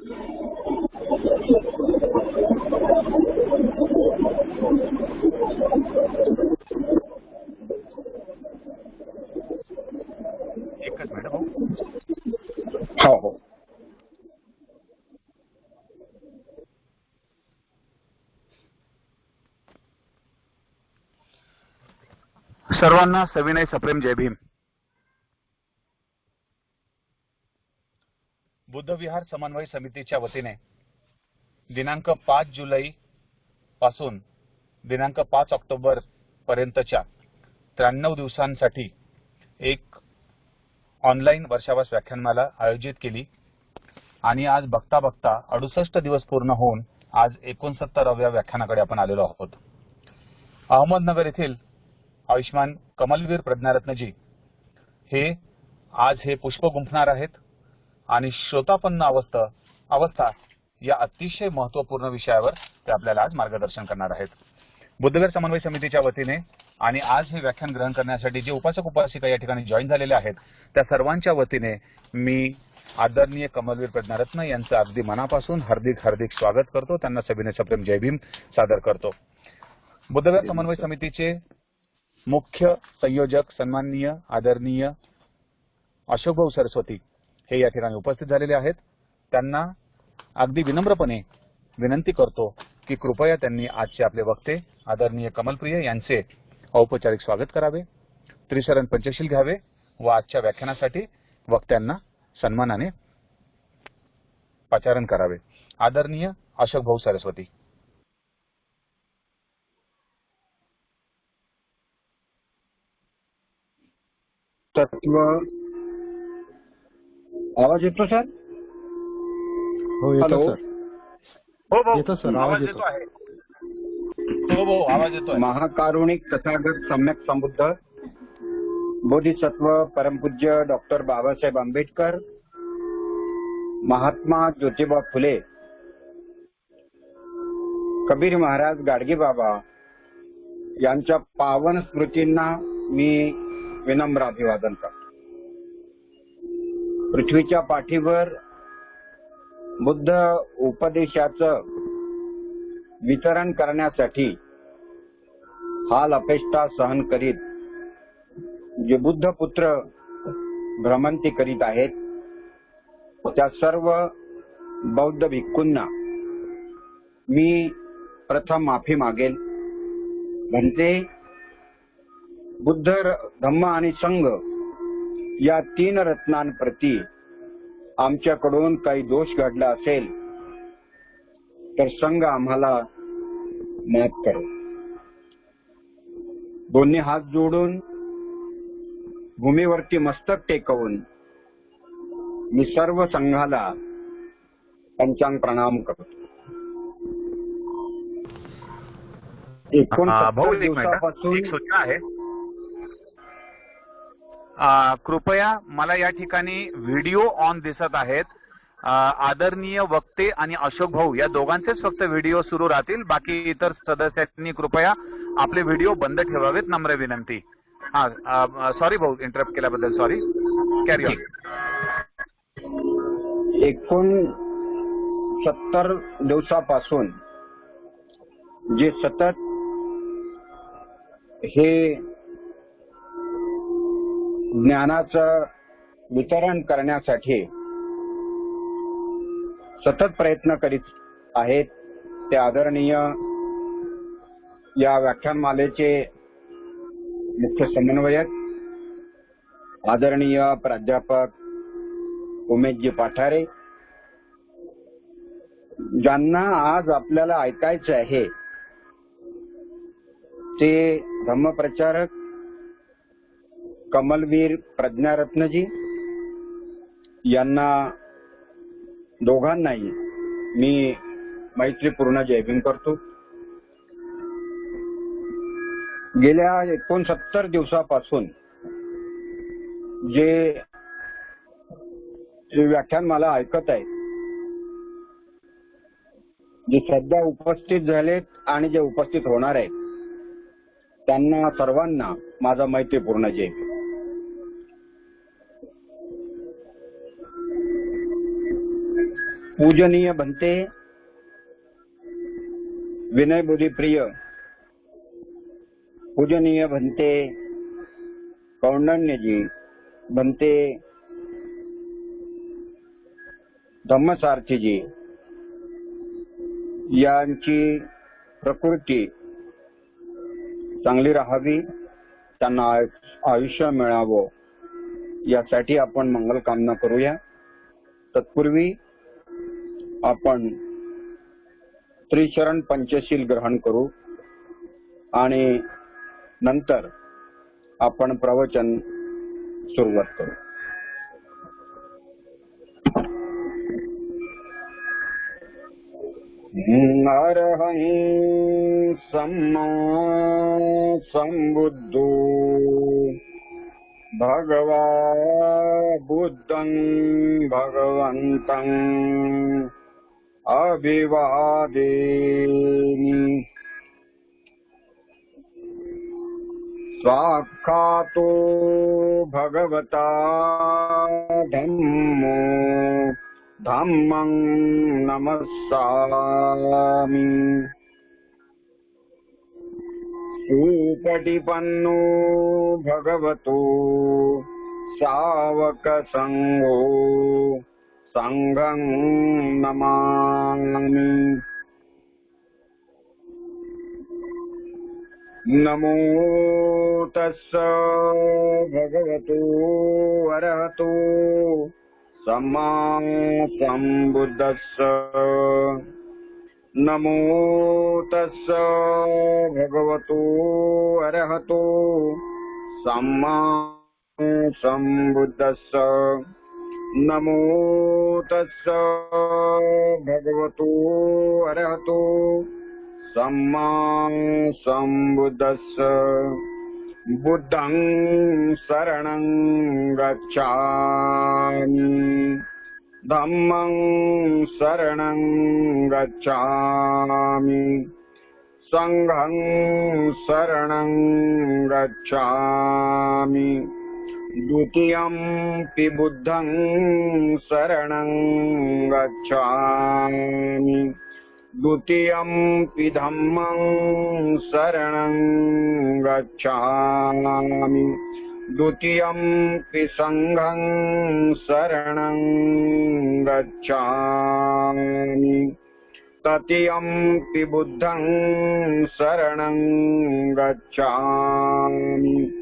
एकच मिनिट भाऊ. हो हो. सर्वांना सविनय सप्रेम जय भीम. बुद्धविहार समन्वय समितीच्या वतीने दिनांक 5 जुलै पासून दिनांक 5 ऑक्टोबर पर्यंतच्या 93 दिवसांसाठी एक ऑनलाईन वर्षावास व्याख्यानमाला आयोजित केली आणि आज बघता बघता 68 दिवस पूर्ण होऊन आज 69व्या व्याख्यानाकडे आपण आलेलो आहोत. अहमदनगर येथील आयुष्मान कमलवीर प्रज्ञारत्नजी हे आज हे पुष्प गुंफणार आहेत आणि श्रोतापन्न अवस्था या अतिशय महत्त्वपूर्ण विषयावर ते आपल्याला आज मार्गदर्शन करणार आहेत. बुद्धविहार समन्वय समितीच्या वतीने आणि आज हे व्याख्यान ग्रहण करण्यासाठी जे उपासक उपासिका या ठिकाणी जॉईन झालेले आहेत त्या सर्वांच्या वतीने मी आदरणीय कमलवीर प्रज्ञारत्न यांचं अगदी मनापासून हार्दिक स्वागत करतो. त्यांना सविनय सप्रेम जय भीम सादर करतो. बुद्धविहार समन्वय समितीचे मुख्य संयोजक सन्माननीय आदरणीय अशोकभाऊ सरस्वती हे या ठिकाणी उपस्थित झालेले आहेत. त्यांना अगदी विनम्रपणे विनंती करतो की कृपया त्यांनी आजचे आपले वक्ते आदरणीय कमलप्रिय यांचे औपचारिक स्वागत करावे, त्रिशरण पंचशील घ्यावे व आजच्या व्याख्यानासाठी वक्त्यांना सन्मानाने पाचारण करावे. आदरणीय अशोकभाऊ सरस्वती. तत्व आवाज येतो सर? हो येतो सर. हो भाऊ येतो सर, आवाज येतो आहे. हो भाऊ आवाज येतो आहे. महाकारुणिक तथागत सम्यक संबुद्ध बोधिसत्व परमपूज्य डॉक्टर बाबासाहेब आंबेडकर, महात्मा ज्योतिबा फुले, कबीर महाराज गाडगे बाबा यांच्या पावन स्मृतींना मी विनम्र अभिवादन करतो. पृथ्वीच्या पाठीवर बुद्ध उपदेशाचं वितरण करण्यासाठी हाल अपेष्टा सहन करीत जे बुद्ध पुत्र भ्रमंती करीत आहेत त्या सर्व बौद्ध भिक्खूंना मी प्रथम माफी मागेल. म्हणजे बुद्ध, धम्म आणि संघ या 3 रत्नांप्रती आमच्याकडून काही दोष घडला असेल तर संघ आम्हाला माफ करो. दोन्ही हात जोडून भूमीवरती मस्तक टेकवून मी सर्व संघाला पंचांग प्रणाम करतो. 69 दिवसापासून एक सूचना आहे. कृपया मला या ठिकाणी व्हिडिओ ऑन दिसत आहेत. आदरणीय वक्ते आणि अशोक भाऊ या दोघांचेच फक्त व्हिडिओ सुरू राहतील. बाकी इतर सदस्यांनी कृपया आपले व्हिडिओ बंद ठेवावेत, नम्र विनंती. सॉरी भाऊ, इंटरप्ट केल्याबद्दल सॉरी. Carry on. 69 दिवसापासून जे सतत हे ज्ञानाचं वितरण करण्यासाठी सतत प्रयत्न करीत आहेत ते आदरणीय या व्याख्यानमालेचे मुख्य समन्वयक आदरणीय प्राध्यापक उमेशजी पाठारे, ज्यांना आज आपल्याला ऐकायचं आहे ते धम्मप्रचारक कमलवीर प्रज्ञारत्नजी यांना दोघांनाही मी मैत्रीपूर्ण जय भीम करतो. गेल्या 69 दिवसापासून जे व्याख्यान मला ऐकत आहे, जे सध्या उपस्थित झालेत आणि जे उपस्थित होणार आहेत त्यांना सर्वांना माझा मैत्रीपूर्ण जय भीम. पूजनीय बनते विनय बुद्धिप्रिय, पूजनीय बनते कौंडण्यजी, बनते धम्मसारथीजी यांची प्रकृती चांगली राहावी, त्यांना आयुष्य मिळावं यासाठी आपण मंगल कामना करूया. तत्पूर्वी आपण त्रिचरण पंचशील ग्रहण करू आणि नंतर आपण प्रवचन सुरुवात करू. अरहं सम्मा सम्बुद्धो भगवा बुद्धं भगवन्तं अभिवादेमि. स्वाक्षातो भगवता धम्मो धम्मं नमस्सामि. सुपटिपन्नो भगवतो सावक संघो संघं नमामि. नमो तस्स भगवतो अरहतो सम्मा सम्बुद्धस्स. नमो तस्स भगवतो अरहतो सम्मा सम्बुद्धस्स. नमो तस्स भगवतो अरहतो सम्मा सम्बुद्धस्स. बुद्धं शरणं गच्छामि, धम्मं शरणं गच्छामि, संघं शरणं गच्छामि. द्वितीयंपि बुद्धं शरणं गच्छामि, द्वितीयंपि धम्मं शरणं गच्छामि, द्वितीयंपि संघं शरणं गच्छामि, तृतीयंपि बुद्धं शरणं गच्छामि,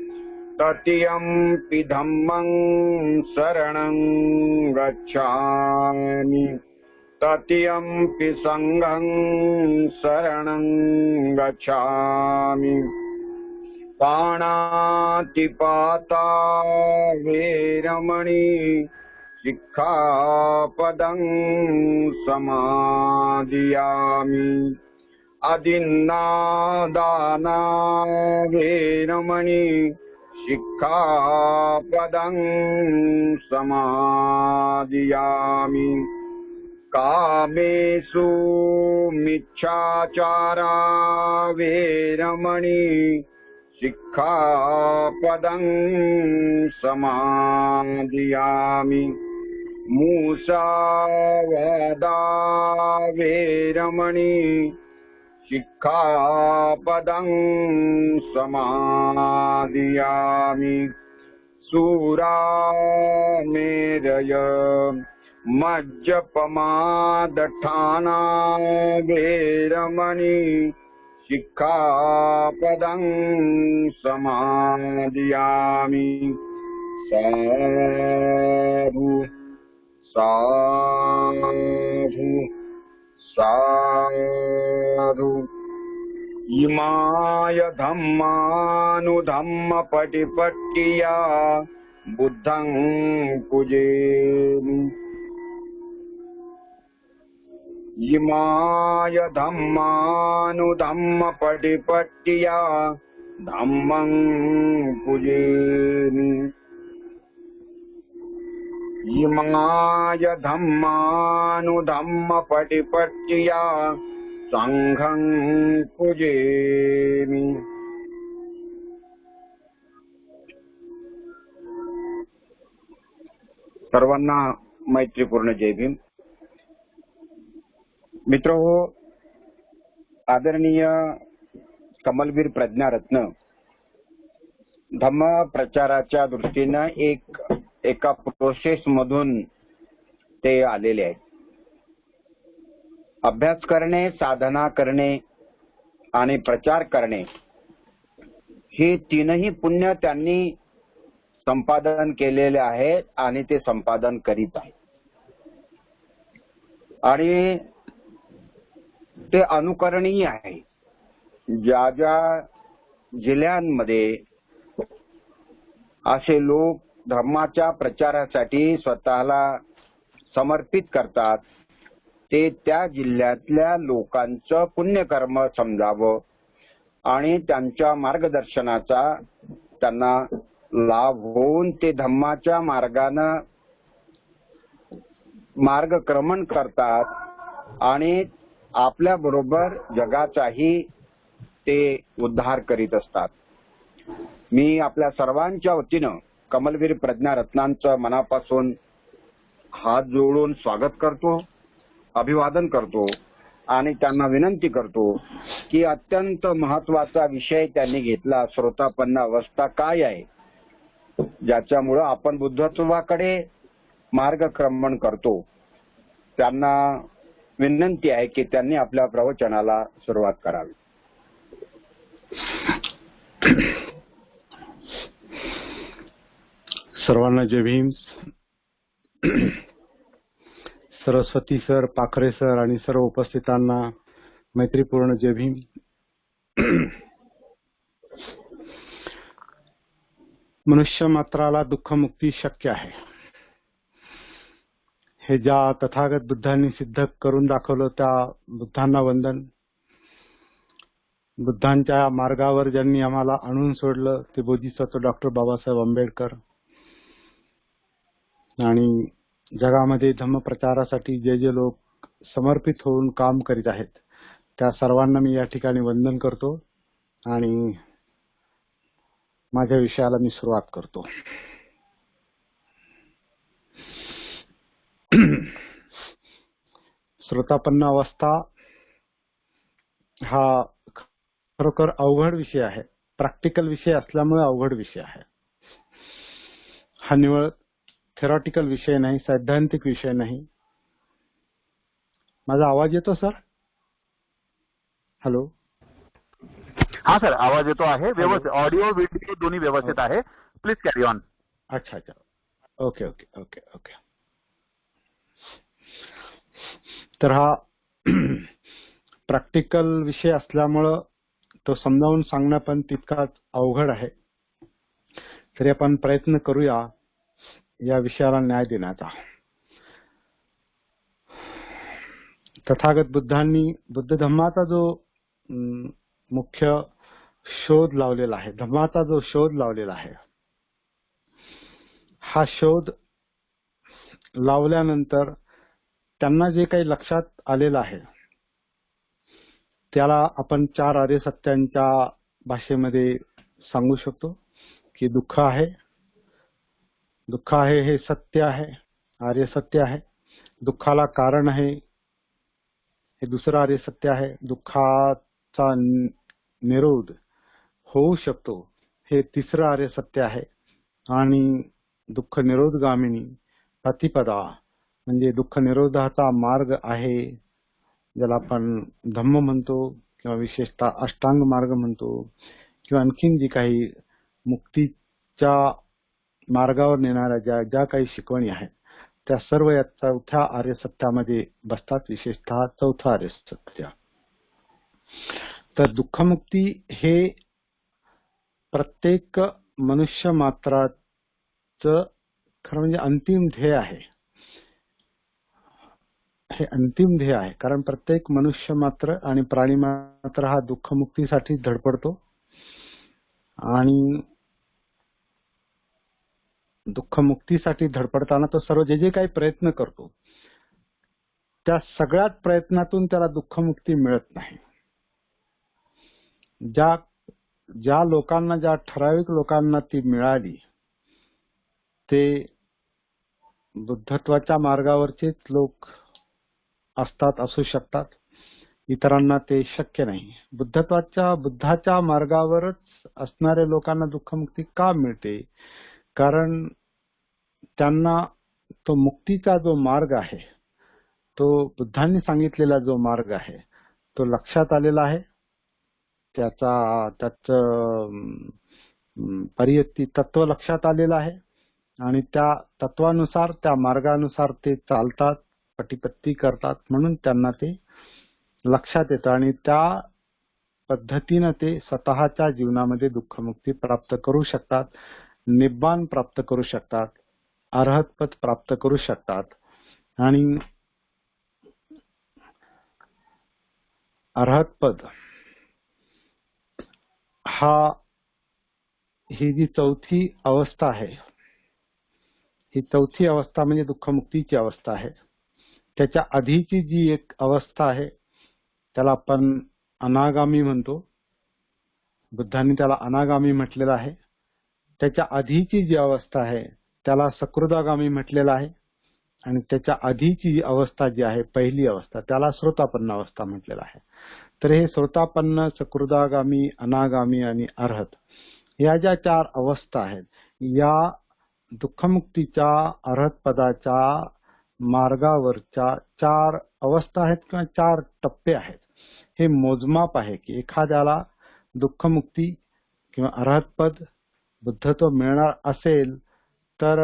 तृतीयंपि धम्मं शरणं गच्छामि, तृतीयंपि संघं शरणं गच्छामि. पाणातिपाता वेरमणि सिक्खापदं समादियामि. अदिन्नादाना वेरमणि सिक्खापदं समादियामि. कामेषु मिच्छाचारा वेरमणि सिक्खापदं समादियामि. मुसावादा वेरमणि सिक्खापदं समादियामि. सूरामेरय मज्जपमादठाना वेरमणि सिक्खापदं समादियामि. साधु साधु साधु. इमाय धम्मानुधम्मपटिपट्टिया बुद्धं पूजेमि. इमाय धम्मानुधम्मपटिपट्टिया धम्मं पूजेमि. इमाय धम्मानुधम्मपटिपट्टिया संघं पूजेमि. सर्वांना मैत्रीपूर्ण जय भीम. मित्र हो, आदरणीय कमलवीर प्रज्ञारत्न धम्म प्रचाराच्या दृष्टीनं एका प्रोसेस मधून ते आलेले आहेत. अभ्यास करणे, साधना करणे आणि प्रचार करणे हे तीनही पुण्य त्यांनी संपादन केलेले आहेत आणि ते संपादन करीत आहेत. आणि ते अनुकरणीय आहे. ज्या ज्या जिल्ह्यांमध्ये असे लोक धर्माच्या प्रचारासाठी स्वतःला समर्पित करतात ते त्या जिल्ह्यातल्या लोकांचं पुण्यकर्म समजावं आणि त्यांच्या मार्गदर्शनाचा त्यांना लाभ होऊन ते धम्माच्या मार्गानं मार्गक्रमण करतात आणि आपल्या बरोबर जगाचाही ते उद्धार करीत असतात. मी आपल्या सर्वांच्या वतीनं कमलवीर प्रज्ञारत्नांचं मनापासून हात जोडून स्वागत करतो, अभिवादन करतो आणि त्यांना विनंती करतो की अत्यंत महत्वाचा विषय त्यांनी घेतला, श्रोतापन्न अवस्था काय आहे, ज्याच्यामुळं आपण बुद्धत्वाकडे मार्गक्रमण करतो. त्यांना विनंती आहे की त्यांनी आपल्या प्रवचनाला सुरुवात करावी. सर्वांना जय भीम. सरस्वती सर, पाखरे सर आणि सर्व उपस्थितांना मैत्रीपूर्ण जय भीम. मनुष्य मात्राला दुःखमुक्ती शक्य आहे हे ज्या तथागत बुद्धांनी सिद्ध करून दाखवलं त्या बुद्धांना वंदन. बुद्धांच्या मार्गावर ज्यांनी आम्हाला आणून सोडलं ते बोधिसत्व डॉक्टर बाबासाहेब आंबेडकर. आणि जगामध्ये धम्म प्रचारासाठी जे जे लोक समर्पित होऊन काम करीत आहेत त्या सर्वांना मी या ठिकाणी वंदन करतो आणि माझ्या विषयाला मी सुरुवात करतो. श्रोतापन्न अवस्था हा खरोखर अवघड विषय आहे. प्रॅक्टिकल विषय असल्यामुळे अवघड विषय आहे. हा निवळ थेरॉटिकल विषय नाही, सैद्धांतिक विषय नाही. माझा आवाज येतो सर? हॅलो. हा सर, आवाज येतो आहे व्यवस्थित. ऑडिओ व्हिडिओ दोन्ही व्यवस्थित आहे. Please carry on. अच्छा अच्छा. Okay okay okay okay. तर हा प्रॅक्टिकल विषय असल्यामुळं तो समजावून सांगणं पण तितकाच अवघड आहे. तरी आपण प्रयत्न करूया या विषयाला न्याय देण्याचा. तथागत बुद्धांनी बुद्ध धम्माचा जो मुख्य शोध लावलेला आहे, धम्माचा जो शोध लावलेला आहे, हा शोध लावल्यानंतर त्यांना जे काही लक्षात आलेलं आहे त्याला आपण 4 आर्य सत्यांच्या भाषेमध्ये सांगू शकतो की दुःख आहे, दुःख आहे हे सत्य आहे, आर्य सत्य आहे. दुःखाला कारण आहे हे दुसरं आर्य सत्य आहे. दुःखाचा निरोध होऊ शकतो हे तिसरं आर्य सत्य आहे. आणि दुःख निरोधगामिनी प्रतिपदा म्हणजे दुःख निरोधाचा मार्ग आहे, ज्याला आपण धम्म म्हणतो किंवा विशेषतः अष्टांग मार्ग म्हणतो किंवा आणखीन जी काही मुक्तीच्या मार्गावर नेणाऱ्या ज्या काही शिकवणी आहेत त्या सर्व या 4थ्या आर्य सत्यामध्ये बसतात, विशेषतः 4थं आर्य सत्य. तर दुःखमुक्ती हे प्रत्येक मनुष्य मात्राचं खरं म्हणजे अंतिम ध्येय आहे. हे अंतिम ध्येय आहे कारण प्रत्येक मनुष्य मात्र आणि प्राणी मात्र हा दुःखमुक्तीसाठी धडपडतो आणि दुःखमुक्तीसाठी धडपडताना तो सर्व जे काही प्रयत्न करतो त्या सगळ्याच प्रयत्नातून त्याला दुःखमुक्ती मिळत नाही. ज्या लोकांना, ज्या ठराविक लोकांना ती मिळाली ते बुद्धत्वाच्या मार्गावरचेच लोक असतात, असू शकतात. इतरांना ते शक्य नाही. बुद्धाच्या मार्गावरच असणाऱ्या लोकांना दुःखमुक्ती का मिळते? कारण त्यांना तो मुक्तीचा जो मार्ग आहे, तो बुद्धांनी सांगितलेला जो मार्ग आहे तो लक्षात आलेला आहे. त्याचं परियत्ती तत्व लक्षात आलेलं आहे आणि त्या तत्वानुसार, त्या मार्गानुसार ते चालतात, पटीपत्ती करतात, म्हणून त्यांना ते लक्षात येतं आणि त्या पद्धतीनं ते स्वतःच्या जीवनामध्ये दुःखमुक्ती प्राप्त करू शकतात, निब्बाण प्राप्त करू शकतात, अरहतपद प्राप्त करू शकतात. आणि अरहतपद ही जी चौथी अवस्था आहे, ही चौथी अवस्था म्हणजे दुःखमुक्तीची अवस्था आहे. त्याच्या आधीची जी एक अवस्था आहे त्याला आपण अनागामी म्हणतो. बुद्धांनी त्याला अनागामी म्हटलेलं आहे. त्याच्या आधीची जी अवस्था आहे त्याला सकृदागामी म्हटलेलं आहे आणि त्याच्या आधीची अवस्था जी आहे, पहिली अवस्था, त्याला श्रोतापन्न अवस्था म्हटलेलं आहे. तर हे श्रोतापन्न, सकृदागामी, अनागामी आणि अरहत या ज्या 4 अवस्था आहेत, या दुःखमुक्तीच्या अरहत पदाच्या मार्गावरच्या 4 अवस्था आहेत किंवा 4 टप्पे आहेत. हे मोजमाप आहे की एखाद्याला दुःखमुक्ती किंवा अरहतपद, बुद्धत्व मिळणार असेल तर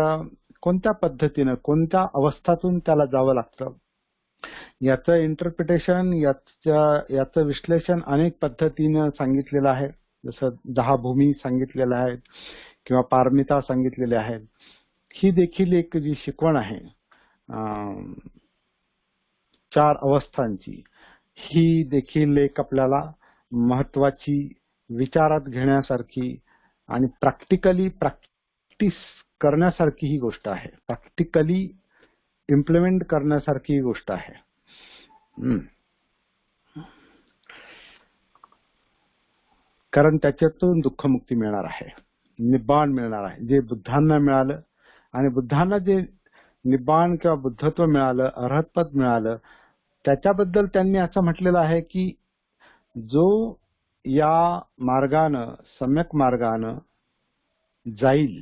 कोणत्या पद्धतीनं, कोणत्या अवस्थातून त्याला जावं लागतं. याचं इंटरप्रिटेशन, याचं विश्लेषण अनेक पद्धतीनं सांगितलेलं आहे. जसं 10 भूमी सांगितलेल्या आहेत किंवा पारमिता सांगितलेल्या आहेत. ही देखील एक जी शिकवण आहे 4 अवस्थांची, ही देखील एक आपल्याला महत्वाची, विचारात घेण्यासारखी आणि प्रॅक्टिस करण्यासारखी ही गोष्ट आहे. प्रॅक्टिकली इम्प्लिमेंट करण्यासारखी ही गोष्ट आहे. कारण त्याच्यातून दुःखमुक्ती मिळणार आहे, निब्बाण मिळणार आहे, जे बुद्धांना मिळालं. आणि बुद्धांना जे निब्बाण किंवा बुद्धत्व मिळालं, अरहतपद मिळालं, त्याच्याबद्दल त्यांनी असं म्हटलेलं आहे की जो या मार्गानं, सम्यक मार्गानं जाईल,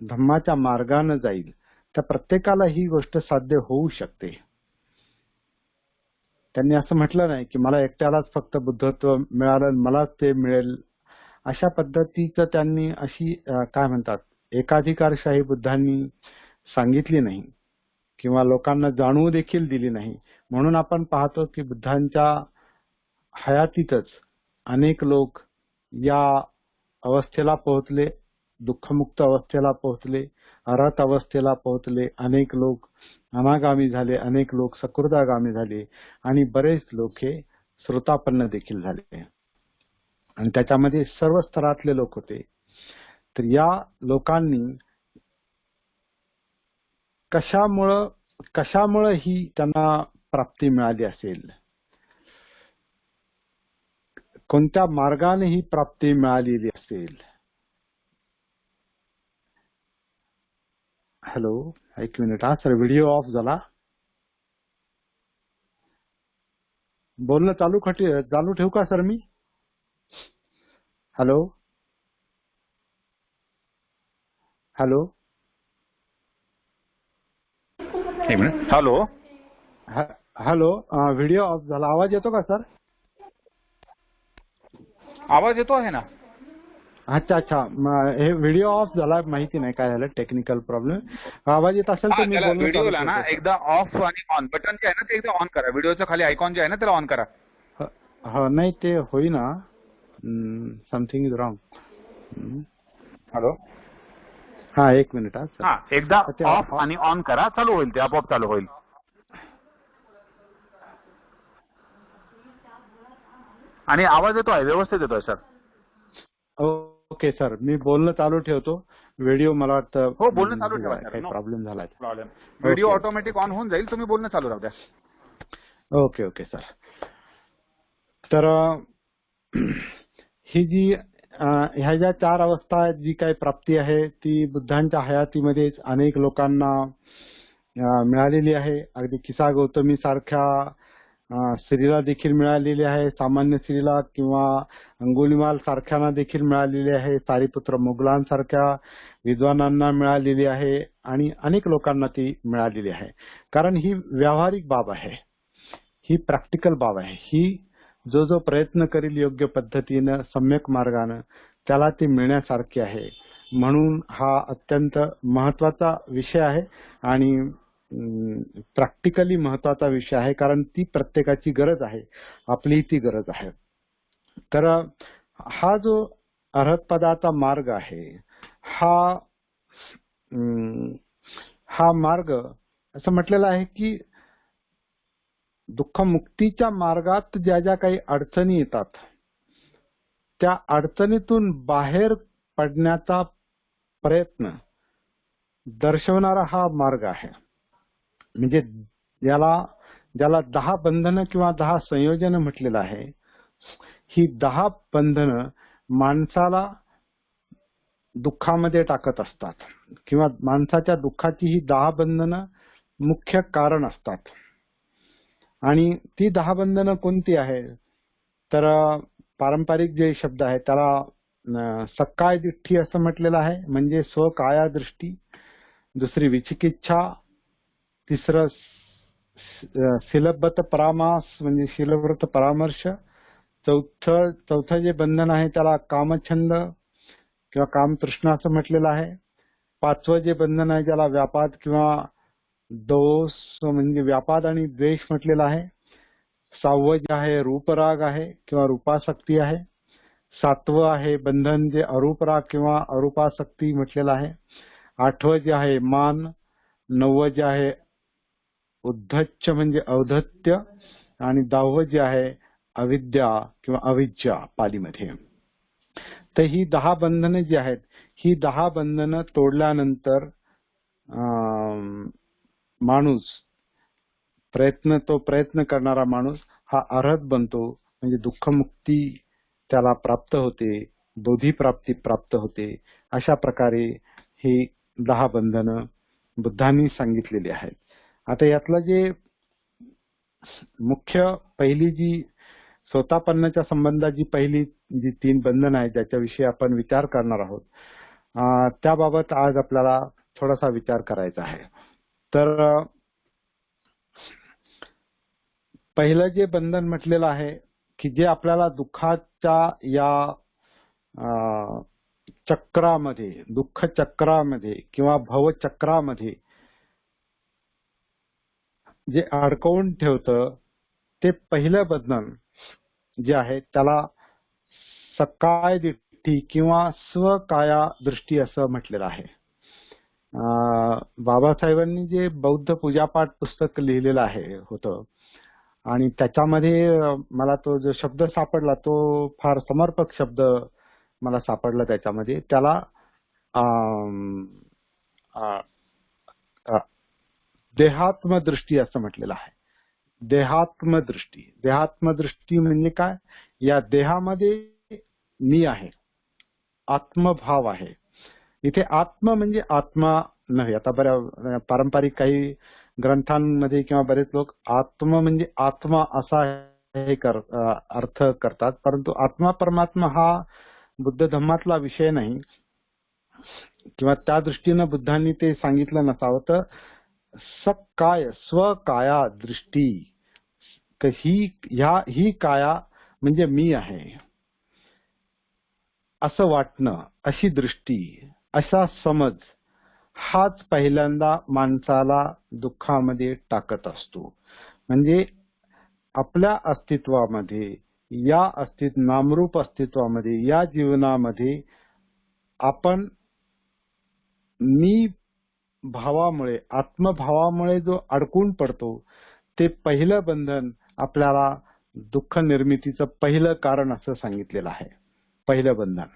धम्माच्या मार्गानं जाईल, त्या प्रत्येकाला ही गोष्ट साध्य होऊ शकते. त्यांनी असं म्हटलं नाही की मला एकट्यालाच फक्त बुद्धत्व मिळालं, मलाच ते मिळेल. अशा पद्धतीचं त्यांनी अशी काय म्हणतात, एकाधिकारशाही बुद्धांनी सांगितली नाही किंवा लोकांना जाणवू देखील दिली नाही. म्हणून आपण पाहतो की बुद्धांच्या हयातीतच अनेक लोक या अवस्थेला पोहोचले, दुःखमुक्त अवस्थेला पोहोचले, अरहत अवस्थेला पोहोचले. अनेक लोक अनागामी झाले, अनेक लोक सकृदागामी झाले आणि बरेच लोक हे श्रोतापन्न देखील झाले. आणि त्याच्यामध्ये सर्व स्तरातले लोक होते. तर या लोकांनी कशामुळे ही त्यांना प्राप्ती मिळाली असेल, कोणत्या मार्गाने ही प्राप्ती मिळालेली असेल. हॅलो, एक मिनिट. हा सर, व्हिडिओ ऑफ झाला. बोलणं चालू ठेवू का सर मी? Hello hello hello hello, video off झाला. आवाज येतो का सर? आवाज येतो आहे ना. अच्छा. हे व्हिडिओ ऑफ झाला, माहिती नाही काय झालं, टेक्निकल प्रॉब्लेम. आवाज येत असेल तर मी बोलणं व्हिडिओला ना एकदा ऑफ आणि ऑन बटन जे आहे ना ते एकदा ऑन करा. व्हिडिओच्या खाली आयकॉन जे आहे ना त्याला ऑन करा. नाही ते होईना, समथिंग इज रॉंग. हॅलो, हा, एक मिनिट. हा, एकदा ऑफ आणि ऑन करा, चालू होईल, ते आपोआप चालू होईल. आणि आवाज येतो आहे, व्यवस्थित येतोय सर. ओके सर, मी बोलणं चालू ठेवतो. व्हिडिओ मला वाटतं हो, बोलणं चालू ठेवा. काही प्रॉब्लेम झाला. व्हिडिओ ऑटोमॅटिक ऑन होऊन जाईल, तुम्ही बोलणं चालू राहू द्या. Okay sir. तर ही जी ह्या ज्या 4 अवस्था आहेत, जी काही प्राप्ती आहे ती बुद्धांच्या हयातीमध्येच अनेक लोकांना मिळालेली आहे. अगदी किसा गौतमी सारख्या स्त्रीला देखील मिळालेली आहे, सामान्य स्त्रीला किंवा अंगुलीमाल सारख्यांना देखील मिळालेली आहे, सारीपुत्र मुघलांसारख्या विद्वानांना मिळालेली आहे आणि अनेक लोकांना ती मिळालेली आहे. कारण ही व्यावहारिक बाब आहे, ही प्रॅक्टिकल बाब आहे. ही जो प्रयत्न करील योग्य पद्धतीनं सम्यक मार्गानं त्याला ती मिळण्यासारखी आहे. म्हणून हा अत्यंत महत्वाचा विषय आहे आणि प्रॅक्टिकली महत्वाचा विषय आहे, कारण ती प्रत्येकाची गरज आहे, आपली ती गरज आहे. तर हा जो अर्हतपदाचा मार्ग आहे, हा मार्ग असं म्हटलेलं आहे की दुःखमुक्तीच्या मार्गात ज्या ज्या काही अडचणी येतात त्या अडचणीतून बाहेर पडण्याचा प्रयत्न दर्शवणारा हा मार्ग आहे. म्हणजे ज्याला 10 बंधनं किंवा 10 संयोजन म्हटलेलं आहे. ही 10 बंधनं माणसाला दुःखामध्ये टाकत असतात किंवा माणसाच्या दुःखाची ही 10 बंधनं मुख्य कारण असतात. आणि ती 10 बंधनं कोणती आहे तर पारंपरिक जे शब्द आहे त्याला सक्काय दिठ्ठी असं म्हटलेलं आहे, म्हणजे स्वकाया दृष्टी. दुसरी विचिकिच्छा. तिसरं शीलबद्ध परामास म्हणजे शीलव्रत परामर्श. चौथं जे बंधन आहे त्याला कामछंद किंवा कामतृष्णा असं म्हटलेलं आहे. 5वं जे बंधन आहे त्याला व्यापाद किंवा दोष म्हणजे व्यापाद आणि द्वेष म्हटलेलं आहे. 6वं जे आहे रूपराग आहे किंवा रूपासक्ती आहे. 7वं आहे बंधन जे अरूपराग किंवा अरूपासक्ती म्हटलेलं आहे. 8वं जे आहे मान. 9वं जे आहे उद्धच्च म्हणजे औद्धत्य आणि 10वं जे आहे अविद्या किंवा अविद्या पालीमध्ये. तर ही 10 बंधनं जी आहेत, ही 10 बंधनं तोडल्यानंतर माणूस प्रयत्न करणारा माणूस हा अर्हत बनतो, म्हणजे दुःखमुक्ती त्याला प्राप्त होते, बोधीप्राप्ती प्राप्त होते. अशा प्रकारे ही 10 बंधनं बुद्धांनी सांगितलेली आहेत. आता यातलं जे मुख्य पहिली जी स्वतःपन्नाच्या संबंधाची पहिली जी 3 बंधन आहेत ज्याच्याविषयी आपण विचार करणार आहोत, त्याबाबत आज आपल्याला थोडासा विचार करायचा आहे. तर पहिलं जे बंधन म्हटलेलं आहे की जे आपल्याला दुःखाच्या या चक्रामध्ये, दुःख चक्रामध्ये किंवा भवचक्रामध्ये जे अडकवून ठेवतं, ते पहिलं बंधन जे आहे त्याला सक्काय दिठ्ठी किंवा स्वकाया दृष्टी असं म्हटलेलं आहे. बाबासाहेबांनी जे बौद्ध पूजापाठ पुस्तक लिहिलेलं होतं आणि त्याच्यामध्ये मला तो जो शब्द सापडला तो फार समर्पक शब्द मला सापडला. त्याच्यामध्ये त्याला देहात्मदृष्टी असं म्हटलेलं आहे. देहात्मदृष्टी म्हणजे काय? या देहामध्ये मी आहे, आत्मभाव आहे. इथे आत्म म्हणजे आत्मा नव्हे. आता बऱ्या पारंपरिक काही ग्रंथांमध्ये किंवा बरेच लोक आत्म म्हणजे आत्मा असा अर्थ करतात, परंतु आत्मा परमात्मा हा बुद्ध धम्मातला विषय नाही किंवा त्या दृष्टीनं बुद्धांनी ते सांगितलं नसावं. तर सक्काय स्वकाया दृष्टी, ही काया म्हणजे मी आहे असं वाटणं, अशी दृष्टी, असा समज हाच पहिल्यांदा माणसाला दुःखामध्ये टाकत असतो. म्हणजे आपल्या अस्तित्वामध्ये, नामरूप अस्तित्वामध्ये, या जीवनामध्ये आपण मी भावामुळे, आत्मभावामुळे जो अडकून पडतो, ते पहिलं बंधन आपल्याला दुःख निर्मितीचं पहिलं कारण असं सांगितलेलं आहे, पहिलं बंधन.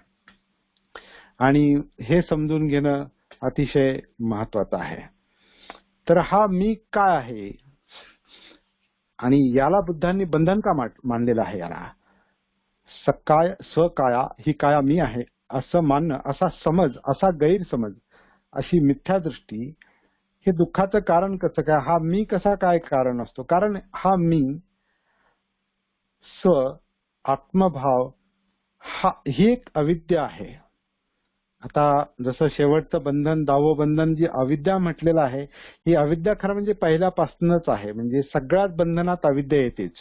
आणि हे समजून घेणं अतिशय महत्वाचं आहे. तर हा मी काय आहे आणि याला बुद्धांनी बंधन का मानलेलं आहे? याला सक्काय स्वकाया, ही काया मी आहे असं मानणं, असा समज, असा गैरसमज, अशी मिथ्या दृष्टी, हे दुःखाचं कारण कसं काय? हा मी कसा काय कारण असतो? कारण हा मी स्व, आत्मभाव ही एक अविद्या आहे. आता जसं शेवटचं बंधन, 10वं बंधन जी अविद्या म्हटलेलं आहे, ही अविद्या खरं म्हणजे पहिल्यापासूनच आहे. म्हणजे सगळ्याच बंधनात अविद्या येतेच.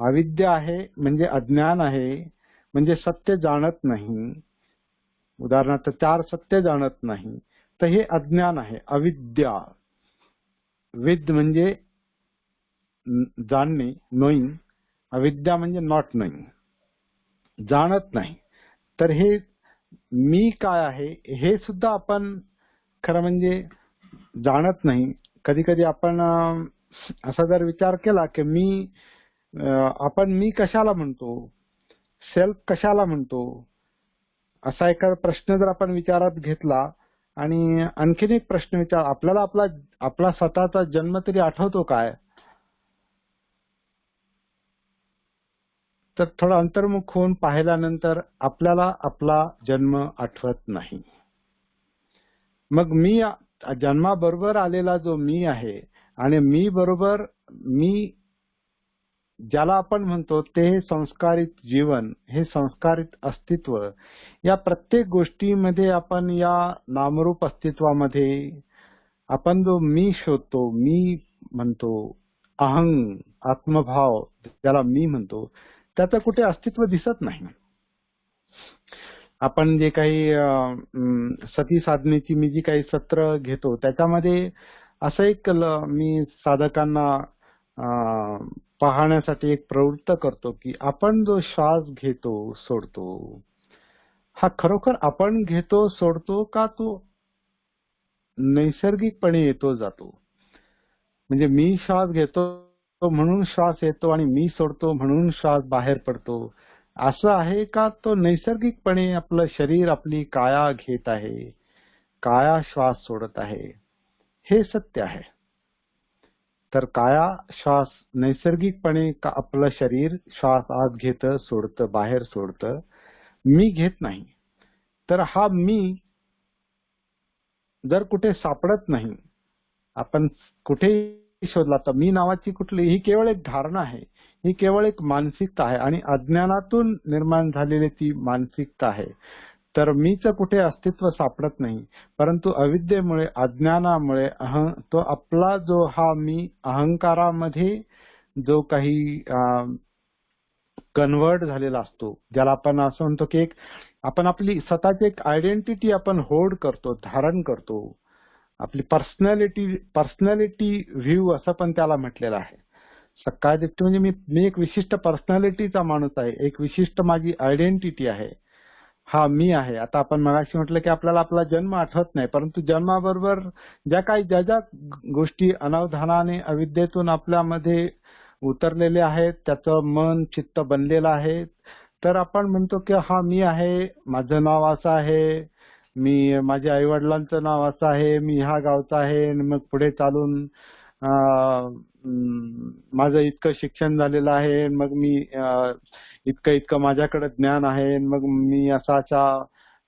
अविद्या आहे म्हणजे अज्ञान आहे, म्हणजे सत्य जाणत नाही. उदाहरणार्थ 4 सत्य जाणत नाही, तर हे अज्ञान आहे, अविद्या. विद म्हणजे जाणणे, नोईंग. अविद्या म्हणजे नॉट नोईंग, जाणत नाही. तर हे मी काय आहे हे सुद्धा आपण खरं म्हणजे जाणत नाही. कधी कधी आपण असा जर विचार केला की आपण मी कशाला म्हणतो, सेल्फ कशाला म्हणतो, असा एखादा प्रश्न जर आपण विचारात घेतला आणि आणखीन एक प्रश्न आपल्याला आपला स्वतःचा जन्म तरी आठवतो काय? तर थोडं अंतर्मुख होऊन पाहिल्यानंतर आपल्याला आपला जन्म आठवत नाही. मग मी जन्माबरोबर आलेला जो मी आहे आणि मी बरोबर मी ज्याला आपण म्हणतो ते संस्कारित जीवन, हे संस्कारित अस्तित्व, या प्रत्येक गोष्टीमध्ये आपण या नामरूप अस्तित्वामध्ये आपण जो मी शोधतो, मी म्हणतो, अहंग, आत्मभाव ज्याला मी म्हणतो, त्याचं कुठे अस्तित्व दिसत नाही. आपण जे काही सती साधनेची मी जी काही सत्र घेतो त्याच्यामध्ये असं एक मी साधकांना पाहण्यासाठी एक प्रवृत्त करतो की आपण जो श्वास घेतो सोडतो, हा खरोखर आपण घेतो सोडतो का तो नैसर्गिकपणे येतो जातो? म्हणजे मी श्वास घेतो म्हणून श्वास येतो आणि मी सोडतो म्हणून श्वास बाहेर पडतो, असं आहे का तो नैसर्गिकपणे आपलं शरीर, आपली काया घेत आहे, काया श्वास सोडत आहे? हे सत्य आहे. तर काया श्वास नैसर्गिकपणे आपलं शरीर श्वास आत घेतं, सोडतं, बाहेर सोडतं, मी घेत नाही. तर हा मी जर कुठे सापडत नाही, आपण कुठेही शोधला तर मी नावाची कुठली, ही केवळ एक धारणा आहे, ही केवळ एक मानसिकता आहे आणि अज्ञानातून निर्माण झालेली ती मानसिकता आहे. तर मीच कुठे अस्तित्व सापडत नाही, परंतु अविद्येमुळे, अज्ञानामुळे तो आपला जो हा मी अहंकारामध्ये जो काही कन्वर्ट झालेला असतो, ज्याला आपण असं म्हणतो की आपण आपली स्वतःची एक आयडेंटिटी आपण होल्ड करतो, धारण करतो, आपली पर्सनॅलिटी व्ह्यू असं पण त्याला म्हटलेलं आहे. सकाळ दीप्ती म्हणजे मी एक विशिष्ट पर्सनॅलिटीचा माणूस आहे, एक विशिष्ट माझी आयडेंटिटी आहे, हा मी आहे. आता आपण मगाशी म्हटलं की आपल्याला आपला जन्म आठवत नाही, परंतु जन्माबरोबर ज्या गोष्टी अनावधानाने अविद्येतून आपल्यामध्ये उतरलेले आहेत, त्याचं मन चित्त बनलेलं आहे, तर आपण म्हणतो की हा मी आहे, माझं नाव असं आहे, मी माझ्या आई वडिलांचं नाव असं आहे, मी ह्या गावचा आहे, मग पुढे चालून माझं इतकं शिक्षण झालेलं आहे, मग मी इतकं माझ्याकडे ज्ञान आहे, मग मी असा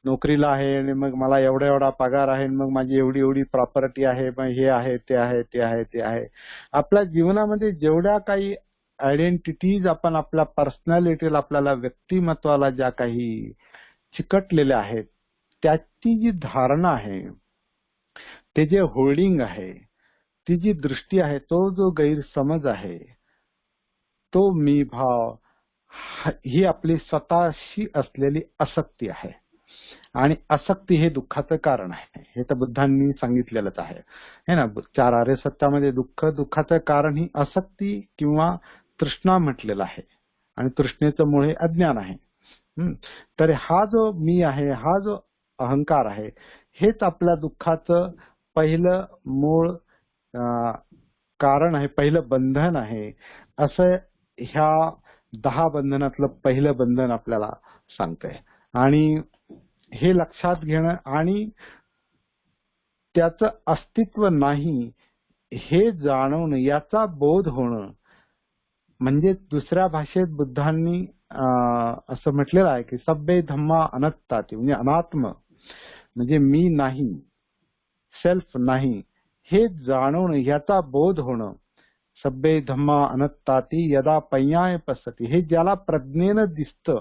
नोकरीला आहे आणि मग मला एवढा पगार आहे, मग माझी एवढी प्रॉपर्टी आहे, मग हे आहे, ते आहे, ते आहे, ते आहे. आपल्या जीवनामध्ये जेवढ्या काही आयडेंटिटीज आपण आपल्या पर्सनॅलिटीला, आपल्याला व्यक्तिमत्वाला ज्या काही चिकटलेल्या आहेत, त्याची जी धारणा आहे, ते जे होल्डिंग आहे, ती जी दृष्टी आहे, तो जो गैरसमज आहे, तो मी भाव, ही आपली स्वतःशी असलेली आसक्ती आहे. आणि आसक्ती हे दुःखाचं कारण आहे, हे तर बुद्धांनी सांगितलेलंच आहे ना. 4 आर्य सत्यामध्ये दुःखाचं कारण ही आसक्ती किंवा तृष्णा म्हटलेलं आहे आणि तृष्णेचं मूळ हे अज्ञान आहे. तर हा जो मी आहे, हा जो अहंकार आहे, हेच आपल्या दुःखाचं पहिलं मूळ कारण आहे, पहिलं बंधन आहे, असं ह्या 10 बंधनातलं पहिलं बंधन आपल्याला सांगतंय. आणि हे लक्षात घेणं आणि त्याचं अस्तित्व नाही हे जाणवणं, याचा बोध होणं, म्हणजे दुसऱ्या भाषेत बुद्धांनी असं म्हटलेलं आहे की सब्बे धम्मा अनात्ताति, म्हणजे अनात्म म्हणजे मी नाही, सेल्फ नाही, हे जाणवणं, याचा बोध होणं, सब्बे धम्मा अनत्ताती यदा पय्याय पसती. हे ज्याला प्रज्ञेनं दिसतं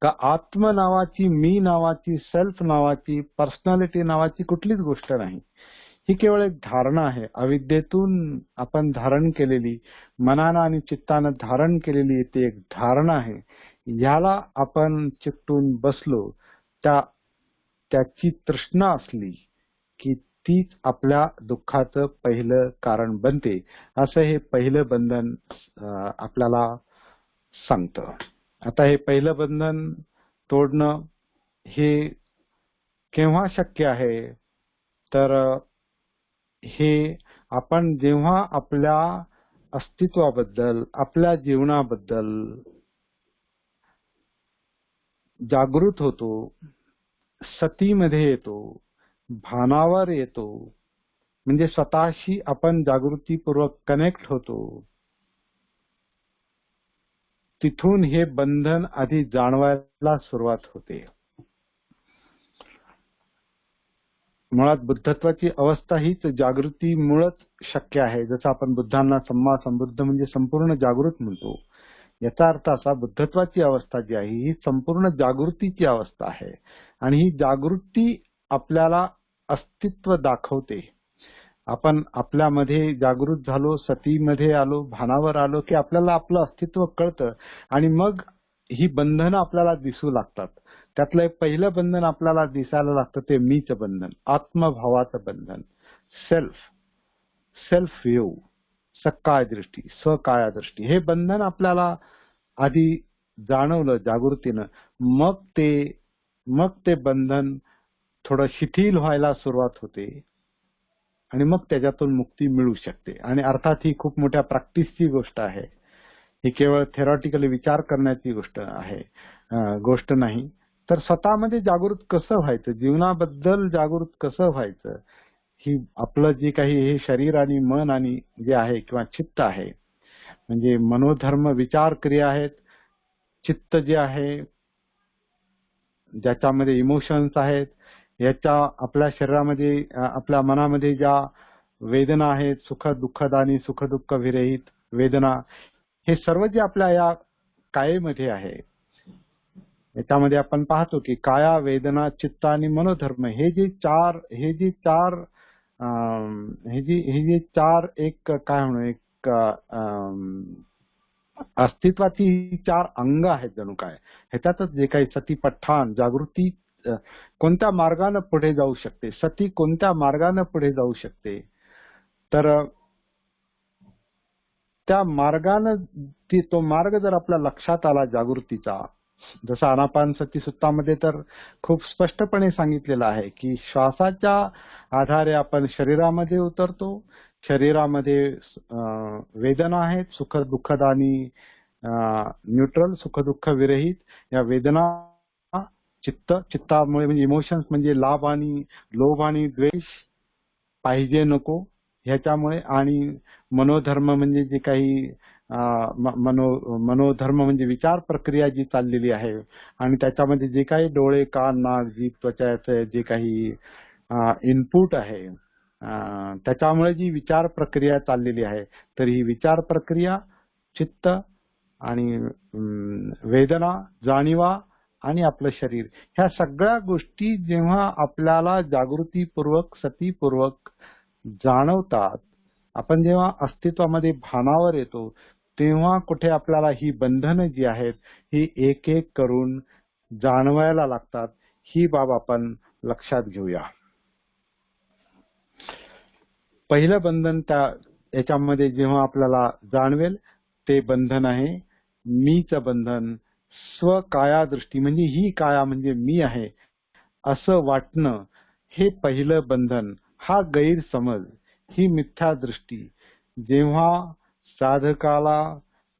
का आत्म नावाची, मी नावाची, सेल्फ नावाची, पर्सनॅलिटी नावाची कुठलीच गोष्ट नाही. ही केवळ एक धारणा आहे. अविद्येतून आपण धारण केलेली, मनानं आणि चित्तानं धारण केलेली ती एक धारणा आहे. याला आपण चिकटून बसलो, त्याची तृष्णा असली की तीच आपल्या दुःखाचं पहिलं कारण बनते, असं हे पहिलं बंधन आपल्याला सांगतं. आता हे पहिलं बंधन तोडणं हे केव्हा शक्य आहे? तर हे आपण जेव्हा आपल्या अस्तित्वाबद्दल, आपल्या जीवनाबद्दल जागृत होतो, सतीमध्ये येतो, भानावर येतो, म्हणजे स्वतःशी आपण जागृतीपूर्वक कनेक्ट होतो, तिथून हे बंधन आधी जाणवायला सुरुवात होते. मुळात बुद्धत्वाची अवस्था हीच जागृतीमुळेच शक्य आहे. जसं आपण बुद्धांना सम्मा संबुद्ध म्हणजे संपूर्ण जागृत म्हणतो, याचा अर्थ असा, बुद्धत्वाची अवस्था जी आहे ही संपूर्ण जागृतीची अवस्था आहे. आणि ही जागृती आपल्याला अस्तित्व दाखवते. आपण आपल्यामध्ये जागृत झालो, सतीमध्ये आलो, भानावर आलो की आपल्याला आपलं अस्तित्व कळतं आणि मग ही बंधनं आपल्याला दिसू लागतात. त्यातलं एक पहिलं बंधन आपल्याला दिसायला लागतं ते मीचं बंधन, आत्मभावाचं बंधन, सेल्फ व्ह्यू, सकाय दृष्टी, स्वकाया दृष्टी. हे बंधन आपल्याला आधी जाणवलं जागृतीनं, मग ते बंधन थोडं शिथिल व्हायला सुरुवात होते आणि मग त्याच्यातून मुक्ती मिळू शकते. आणि अर्थात ही खूप मोठ्या प्रॅक्टिसची गोष्ट आहे. ही केवळ थेरॉटिकली विचार करण्याची गोष्ट नाही. तर स्वतःमध्ये जागृत कसं व्हायचं, जीवनाबद्दल जागृत कसं व्हायचं, ही आपलं जे काही हे शरीर आणि मन आणि जे आहे किंवा चित्त आहे, म्हणजे मनोधर्म विचार क्रिया आहेत, चित्त जे आहे ज्याच्यामध्ये इमोशन्स आहेत, याच्या आपल्या शरीरामध्ये, आपल्या मनामध्ये ज्या वेदना आहेत, सुख दुःखद आणि सुख दुःख विरहित वेदना, हे सर्व जे आपल्या या कायेमध्ये आहे, याच्यामध्ये आपण पाहतो की काया, वेदना, चित्त आणि मनोधर्म हे जे चार एक काय म्हणू, एक अस्तित्वाची चार अंग आहेत जणू काय. ह्याच्यातच जे काही सतीपठ्ठान, जागृती कोणत्या मार्गाने पुढे जाऊ शकते, सती कोणत्या मार्गाने पुढे जाऊ शकते, तर त्या मार्गाने तो मार्ग जर आपल्या लक्षात आला जागृतीचा, जसं आनापानसती सुत्तामध्ये तर खूप स्पष्टपणे सांगितलेलं आहे की श्वासाच्या आधारे आपण शरीरामध्ये उतरतो, शरीरामध्ये वेदना आहेत, सुख दुःखद आणि न्यूट्रल, सुख दुःख विरहित. या वेदना चित्तामुळे म्हणजे इमोशन्स म्हणजे लोभ आणि द्वेष, पाहिजे नको ह्याच्यामुळे, आणि मनोधर्म म्हणजे जे काही मनोधर्म म्हणजे विचार प्रक्रिया जी चाललेली आहे आणि त्याच्यामध्ये जे काही डोळे, कान, नाक, जीभ, त्वचा जे काही इनपुट आहे, त्याच्यामुळे जी विचार प्रक्रिया चाललेली आहे, तर ही विचार प्रक्रिया, चित्त आणि वेदना, जाणीवा आणि आपलं शरीर, ह्या सगळ्या गोष्टी जेव्हा आपल्याला जागृतीपूर्वक, सतीपूर्वक जाणवतात, आपण जेव्हा अस्तित्वामध्ये भानावर येतो, तेव्हा कुठे आपल्याला ही बंधनं जी आहेत ही एक एक करून जाणवायला लागतात. ही बाब आपण लक्षात घेऊया. पहिलं बंधन याच्यामध्ये जेव्हा आपल्याला जाणवेल ते बंधन आहे मीचं बंधन, स्वकाया दृष्टी, म्हणजे ही काया म्हणजे मी आहे असं वाटणं, हे पहिलं बंधन. हा गैरसमज, ही मिथ्या दृष्टी जेव्हा साधकाला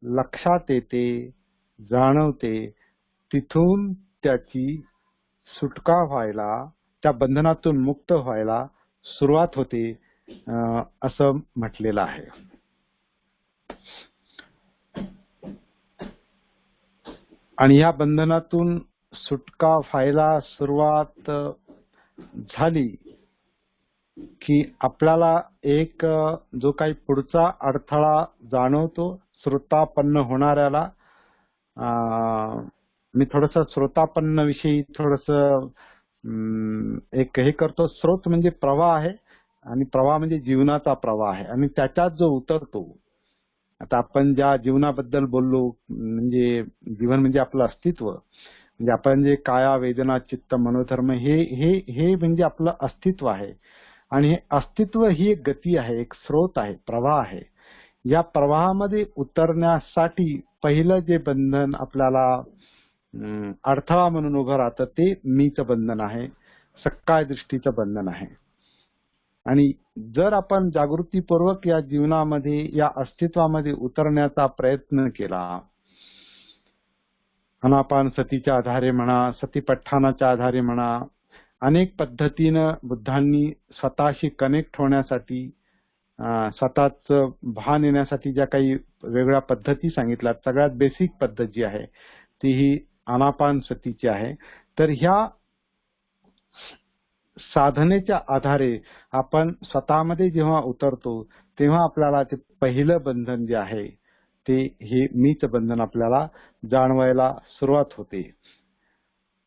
लक्षात येते, जाणवते, तिथून त्याची सुटका व्हायला, त्या बंधनातून मुक्त व्हायला सुरुवात होते, असं म्हटलेलं आहे. आणि या बंधनातून सुटका व्हायला सुरुवात झाली की आपल्याला एक जो काही पुढचा अडथळा जाणवतो श्रोतापन्न होणाऱ्याला, मी थोडस श्रोतापन्न विषयी थोडस एक हे करतो. स्रोत म्हणजे प्रवाह आहे आणि प्रवाह म्हणजे जीवनाचा प्रवाह आहे आणि त्याच्यात जो उतरतो. आता आपण ज्या जीवनाबद्दल बोललो म्हणजे जीवन म्हणजे आपलं अस्तित्व, म्हणजे आपण जे काया वेदना चित्त मनोधर्म हे हे हे म्हणजे आपलं अस्तित्व आहे आणि हे अस्तित्व ही एक गती आहे, एक स्रोत आहे, प्रवाह आहे. या प्रवाहामध्ये उतरण्यासाठी पहिलं जे बंधन आपल्याला अडथळा म्हणून उभं राहतं ते मीचं बंधन आहे, सक्काय दृष्टीचं बंधन आहे. आणि जर आपण जागृतीपूर्वक या जीवनामध्ये या अस्तित्वामध्ये उतरण्याचा प्रयत्न केला, आनापान सतीच्या आधारे म्हणा, सतीपठ्ठानाच्या आधारे म्हणा, अनेक पद्धतीनं बुद्धांनी स्वतःशी कनेक्ट होण्यासाठी, स्वतःच भान येण्यासाठी ज्या काही वेगळ्या पद्धती सांगितल्या, सगळ्यात बेसिक पद्धत जी आहे ती ही आनापान सतीची आहे. तर ह्या साधनेच्या आधारे आपण स्वतःमध्ये जेव्हा उतरतो तेव्हा आपल्याला ते पहिलं बंधन जे आहे ते हे मीच बंधन आपल्याला जाणवायला सुरुवात होते.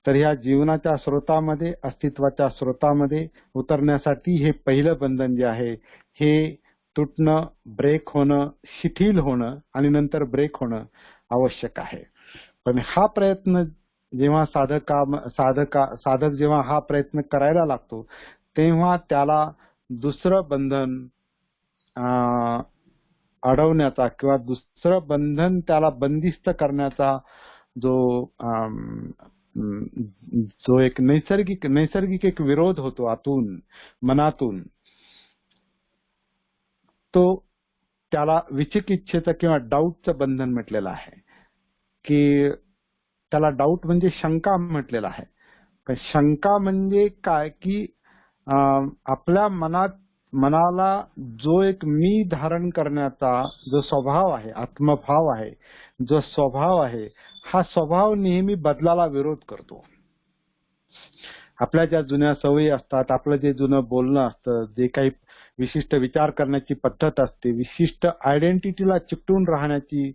तर ह्या जीवनाच्या स्रोतामध्ये, अस्तित्वाच्या स्रोतामध्ये उतरण्यासाठी हे पहिलं बंधन जे आहे हे तुटणं, ब्रेक होणं, शिथिल होणं आणि नंतर ब्रेक होणं आवश्यक आहे. पण हा प्रयत्न जेव्हा साधक जेव्हा हा प्रयत्न करायला लागतो तेव्हा त्याला दुसरं बंधन अडवण्याचा किंवा दुसरं बंधन त्याला बंदिस्त करण्याचा जो एक नैसर्गिक एक विरोध होतो आतून, मनातून, तो त्याला विचिकिच्छेचं किंवा डाऊटचं बंधन म्हटलेलं आहे. की त्याला डाऊट म्हणजे शंका म्हटलेला आहे. पण शंका म्हणजे काय की आपल्या मनाला जो एक मी धारण करण्याचा जो स्वभाव आहे, आत्मभाव आहे, जो स्वभाव आहे, हा स्वभाव नेहमी बदलाला विरोध करतो. आपल्या ज्या जुन्या सवयी असतात, आपलं जे जुनं बोलणं असतं, जे काही विशिष्ट विचार करण्याची पद्धत असते, विशिष्ट आयडेंटिटीला चिकटून राहण्याची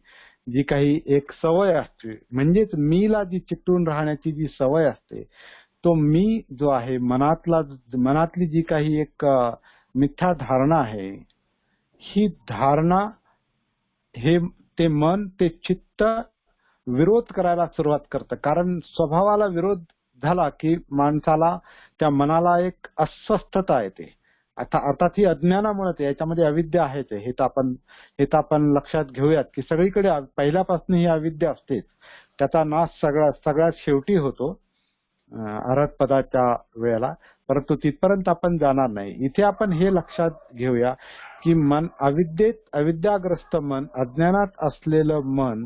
जी काही एक सवय असते, म्हणजेच मीला जी चिकटून राहण्याची जी सवय असते, तो मी जो आहे मनातली जी काही एक मिथ्या धारणा आहे, ही धारणा ते मन, ते चित्त विरोध करायला सुरुवात करतं. कारण स्वभावाला विरोध झाला की माणसाला, त्या मनाला एक अस्वस्थता येते. अर्थात ही अज्ञानामुळे, याच्यामध्ये अविद्या आहेच. हे तर आपण लक्षात घेऊयात की सगळीकडे पहिल्यापासून ही अविद्या असतेच. त्याचा नाश सगळ्यात शेवटी होतो अरहत पदाच्या वेळेला, परंतु तिथपर्यंत आपण जाणार नाही. इथे आपण हे लक्षात घेऊया की अविद्याग्रस्त मन, अज्ञानात असलेलं मन,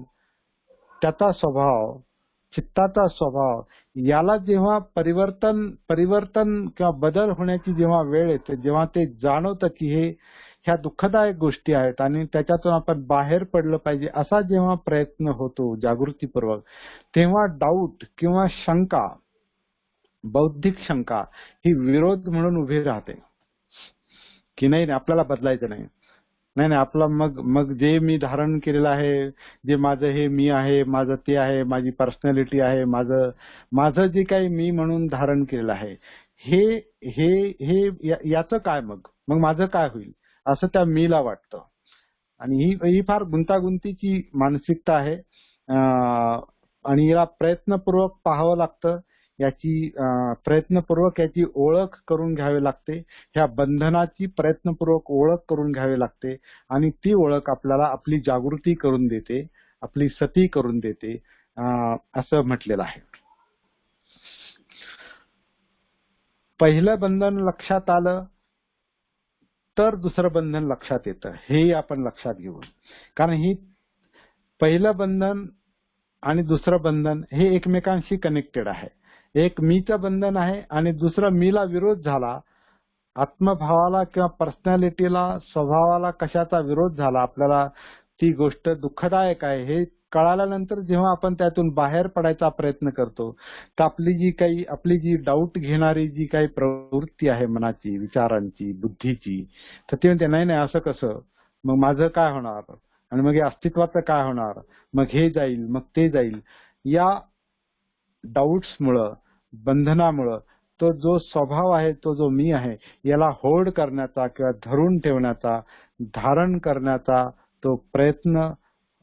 त्याचा स्वभाव, चित्ताचा स्वभाव, याला जेव्हा परिवर्तन किंवा बदल होण्याची जेव्हा वेळ येते, जेव्हा ते जाणवतं की ह्या दुःखदायक गोष्टी आहेत आणि त्याच्यातून आपण बाहेर पडलं पाहिजे, असा जेव्हा प्रयत्न होतो जागृतीपूर्वक, तेव्हा डाऊट किंवा शंका, बौद्धिक शंका ही विरोध म्हणून उभी राहते की नाही आपल्याला बदलायचं नाही, आपला मग जे मी धारण केलेलं आहे, जे माझं हे मी आहे, माझं ते आहे, माझी पर्सनॅलिटी आहे, माझं जे काही मी म्हणून धारण केलेलं आहे, हे याचं काय, मग माझं काय होईल, असं त्या मीला वाटतं. आणि ही फार गुंतागुंतीची मानसिकता आहे आणि याला प्रयत्नपूर्वक पाहावं लागतं. प्रयत्नपूर्वक याची ओळख करून घ्यावी लागते. ह्या बंधनाची प्रयत्नपूर्वक ओळख करून घ्यावी लागते आणि ती ओळख आपल्याला आपली जागृती करून देते, आपली सती करून देते, असं म्हटलेलं आहे. पहिलं बंधन लक्षात आलं तर दुसरं बंधन लक्षात येतं, हे आपण लक्षात घेऊ. कारण ही पहिलं बंधन आणि दुसरं बंधन हे एकमेकांशी कनेक्टेड आहे. एक मीचं बंधन आहे आणि दुसरं मीला विरोध झाला, आत्मभावाला किंवा पर्सनॅलिटीला, स्वभावाला कशाचा विरोध झाला, आपल्याला ती गोष्ट दुःखदायक आहे हे कळाल्यानंतर जेव्हा आपण त्यातून बाहेर पडायचा प्रयत्न करतो तर आपली जी डाऊट घेणारी जी काही प्रवृत्ती आहे मनाची, विचारांची, बुद्धीची, तर ती म्हणते नाही नाही असं कसं, मग माझं काय होणार, आणि मग हे अस्तित्वाचं काय होणार, मग हे जाईल मग ते जाईल. या डाऊट्समुळं, बंधनामुळं तो जो स्वभाव आहे, तो जो मी आहे, याला होल्ड करण्याचा किंवा धरून ठेवण्याचा, धारण करण्याचा तो प्रयत्न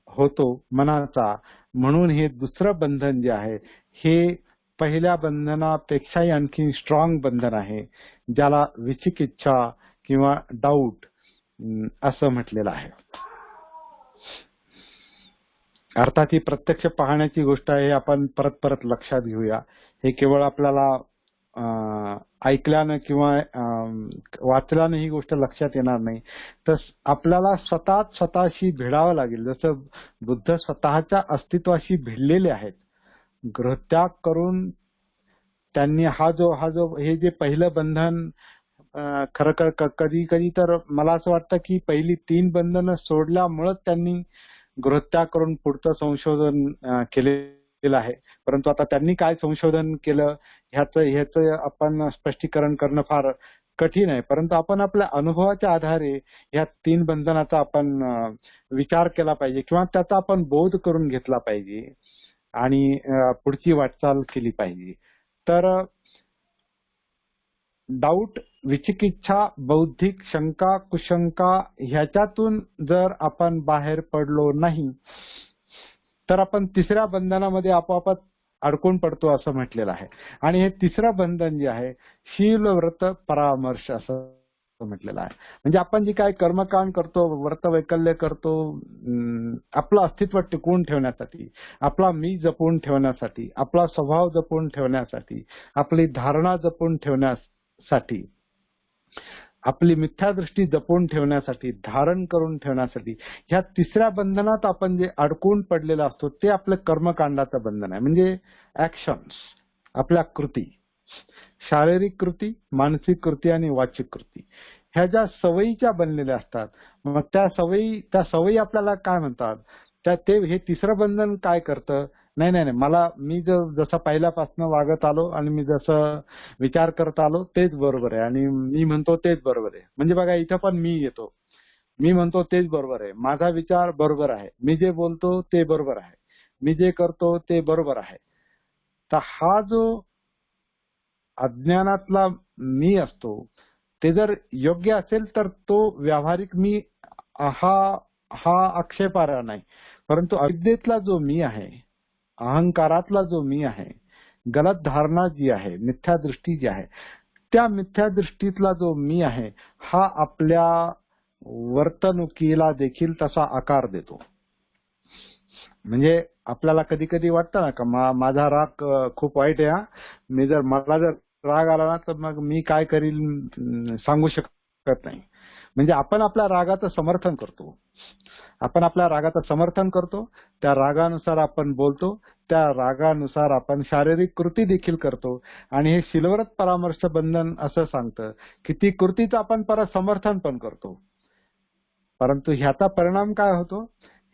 होतो मनाचा. म्हणून हे दुसरं बंधन जे आहे हे पहिल्या बंधनापेक्षाही आणखी स्ट्रॉंग बंधन आहे, ज्याला विचिकिच्छा किंवा डाऊट असं म्हटलेलं आहे. अर्थात ही प्रत्यक्ष पाहण्याची गोष्ट आहे, आपण परत परत लक्षात घेऊया. हे केवळ आपल्याला ऐकल्यानं किंवा वाचल्यानं ही गोष्ट लक्षात येणार नाही, तर आपल्याला स्वतःशी भिडावं लागेल. जसं बुद्ध स्वतःच्या अस्तित्वाशी भिडलेले आहेत, गृहत्याग करून त्यांनी हा जो हे जे पहिलं बंधन, खरं कधी कधी तर मला असं वाटतं की पहिली 3 बंधनं सोडल्यामुळेच त्यांनी गृहत्याग करून पुढचं संशोधन केलेलं आहे. परंतु आता त्यांनी काय संशोधन केलं ह्याचं आपण स्पष्टीकरण करणं फार कठीण आहे. परंतु आपण आपल्या अनुभवाच्या आधारे ह्या 3 बंधनाचा आपण विचार केला पाहिजे किंवा त्याचा आपण बोध करून घेतला पाहिजे आणि पुढची वाटचाल केली पाहिजे. तर डाऊट, विचिकिच्छा, बौद्धिक शंका, कुशंका ह्याच्यातून जर आपण बाहेर पडलो नाही तर आपण तिसऱ्या बंधनामध्ये आपोआपच अडकून पडतो असं म्हटलेलं आहे. आणि हे तिसरं बंधन जे आहे शील, व्रत, परामर्श असं म्हटलेलं आहे. म्हणजे आपण जे काय कर्मकांड करतो, व्रत वैकल्य करतो, आपलं अस्तित्व टिकवून ठेवण्यासाठी, आपला मी जपून ठेवण्यासाठी, आपला स्वभाव जपून ठेवण्यासाठी, आपली धारणा जपून ठेवण्यासाठी, आपली मिथ्यादृष्टी जपून ठेवण्यासाठी, धारण करून ठेवण्यासाठी, ह्या तिसऱ्या बंधनात आपण जे अडकून पडलेलं असतो ते आपलं कर्मकांडाचं बंधन आहे. म्हणजे ऍक्शन्स, आपल्या कृती, शारीरिक कृती, मानसिक कृती आणि वाचिक कृती, ह्या ज्या सवयीच्या बनलेल्या असतात, मग त्या सवयी आपल्याला काय म्हणतात, ते हे तिसरं बंधन काय करतं, नाही नाही नाही, मी जसं पहिल्यापासून वागत आलो आणि मी जसं विचार करत आलो तेच बरोबर आहे आणि मी म्हणतो तेच बरोबर आहे. म्हणजे बघा इथं पण मी येतो, मी म्हणतो तेच बरोबर आहे, माझा विचार बरोबर आहे, मी जे बोलतो ते बरोबर आहे, मी जे करतो ते बरोबर आहे. तर हा जो अज्ञानातला मी असतो ते जर योग्य असेल तर तो व्यावहारिक मी हा आक्षेपार्ह नाही. परंतु अविद्येतला जो मी आहे, अहंकारातला जो मी आहे, गलत धारणा जी आहे, मिथ्यादृष्टी जी आहे, त्या मिथ्यादृष्टीतला जो मी आहे हा आपल्या वर्तणुकीला देखील तसा आकार देतो. म्हणजे आपल्याला कधी कधी वाटतं ना का माझा राग खूप वाईट आहे, मला जर राग आला ना तर मग मी काय करील सांगू शकत नाही. म्हणजे आपण आपल्या रागाचं समर्थन करतो, त्या रागानुसार आपण बोलतो, त्या रागानुसार आपण शारीरिक कृती देखील करतो. आणि हे शीलव्रत परामर्श बंधन असं सांगतं की ती कृतीचं आपण परत समर्थन पण करतो. परंतु ह्याचा परिणाम काय होतो,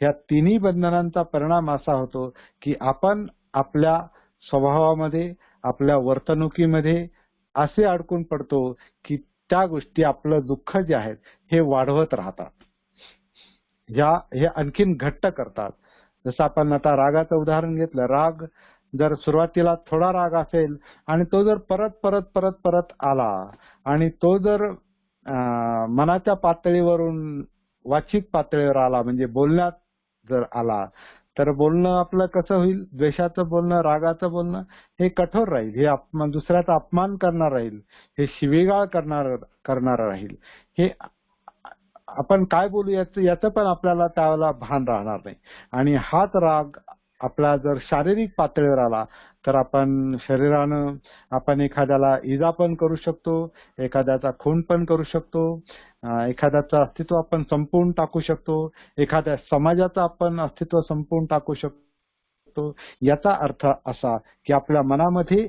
ह्या तिन्ही बंधनांचा परिणाम असा होतो की आपण आपल्या स्वभावामध्ये, आपल्या वर्तणुकीमध्ये असे अडकून पडतो की त्या गोष्टी आपलं दुःख जे आहेत हे वाढवत राहतात, हे आणखीन घट्ट करतात. जसं आपण आता रागाचं उदाहरण घेतलं, राग जर सुरुवातीला थोडा राग असेल आणि तो जर परत आला आणि तो जर मनाच्या पातळीवरून वाचिक पातळीवर आला, म्हणजे बोलण्यात जर आला, तर बोलणं आपलं कसं होईल, द्वेषाचं बोलणं, रागाचं बोलणं हे कठोर राहील, हे दुसऱ्याचा अपमान करणार राहील, हे शिवीगाळ करणार राहील, हे आपण काय बोलू याचं पण आपल्याला त्यावेळेला भान राहणार नाही. आणि हाच राग आपला जर शारीरिक पातळीवर आला तर आपण शरीरानं आपण एखाद्याला इजा पण करू शकतो, एखाद्याचा खून पण करू शकतो, एखाद्याचं अस्तित्व आपण संपवून टाकू शकतो, एखाद्या समाजाचं आपण अस्तित्व संपवून टाकू शकतो. याचा अर्थ असा की आपल्या मनामध्ये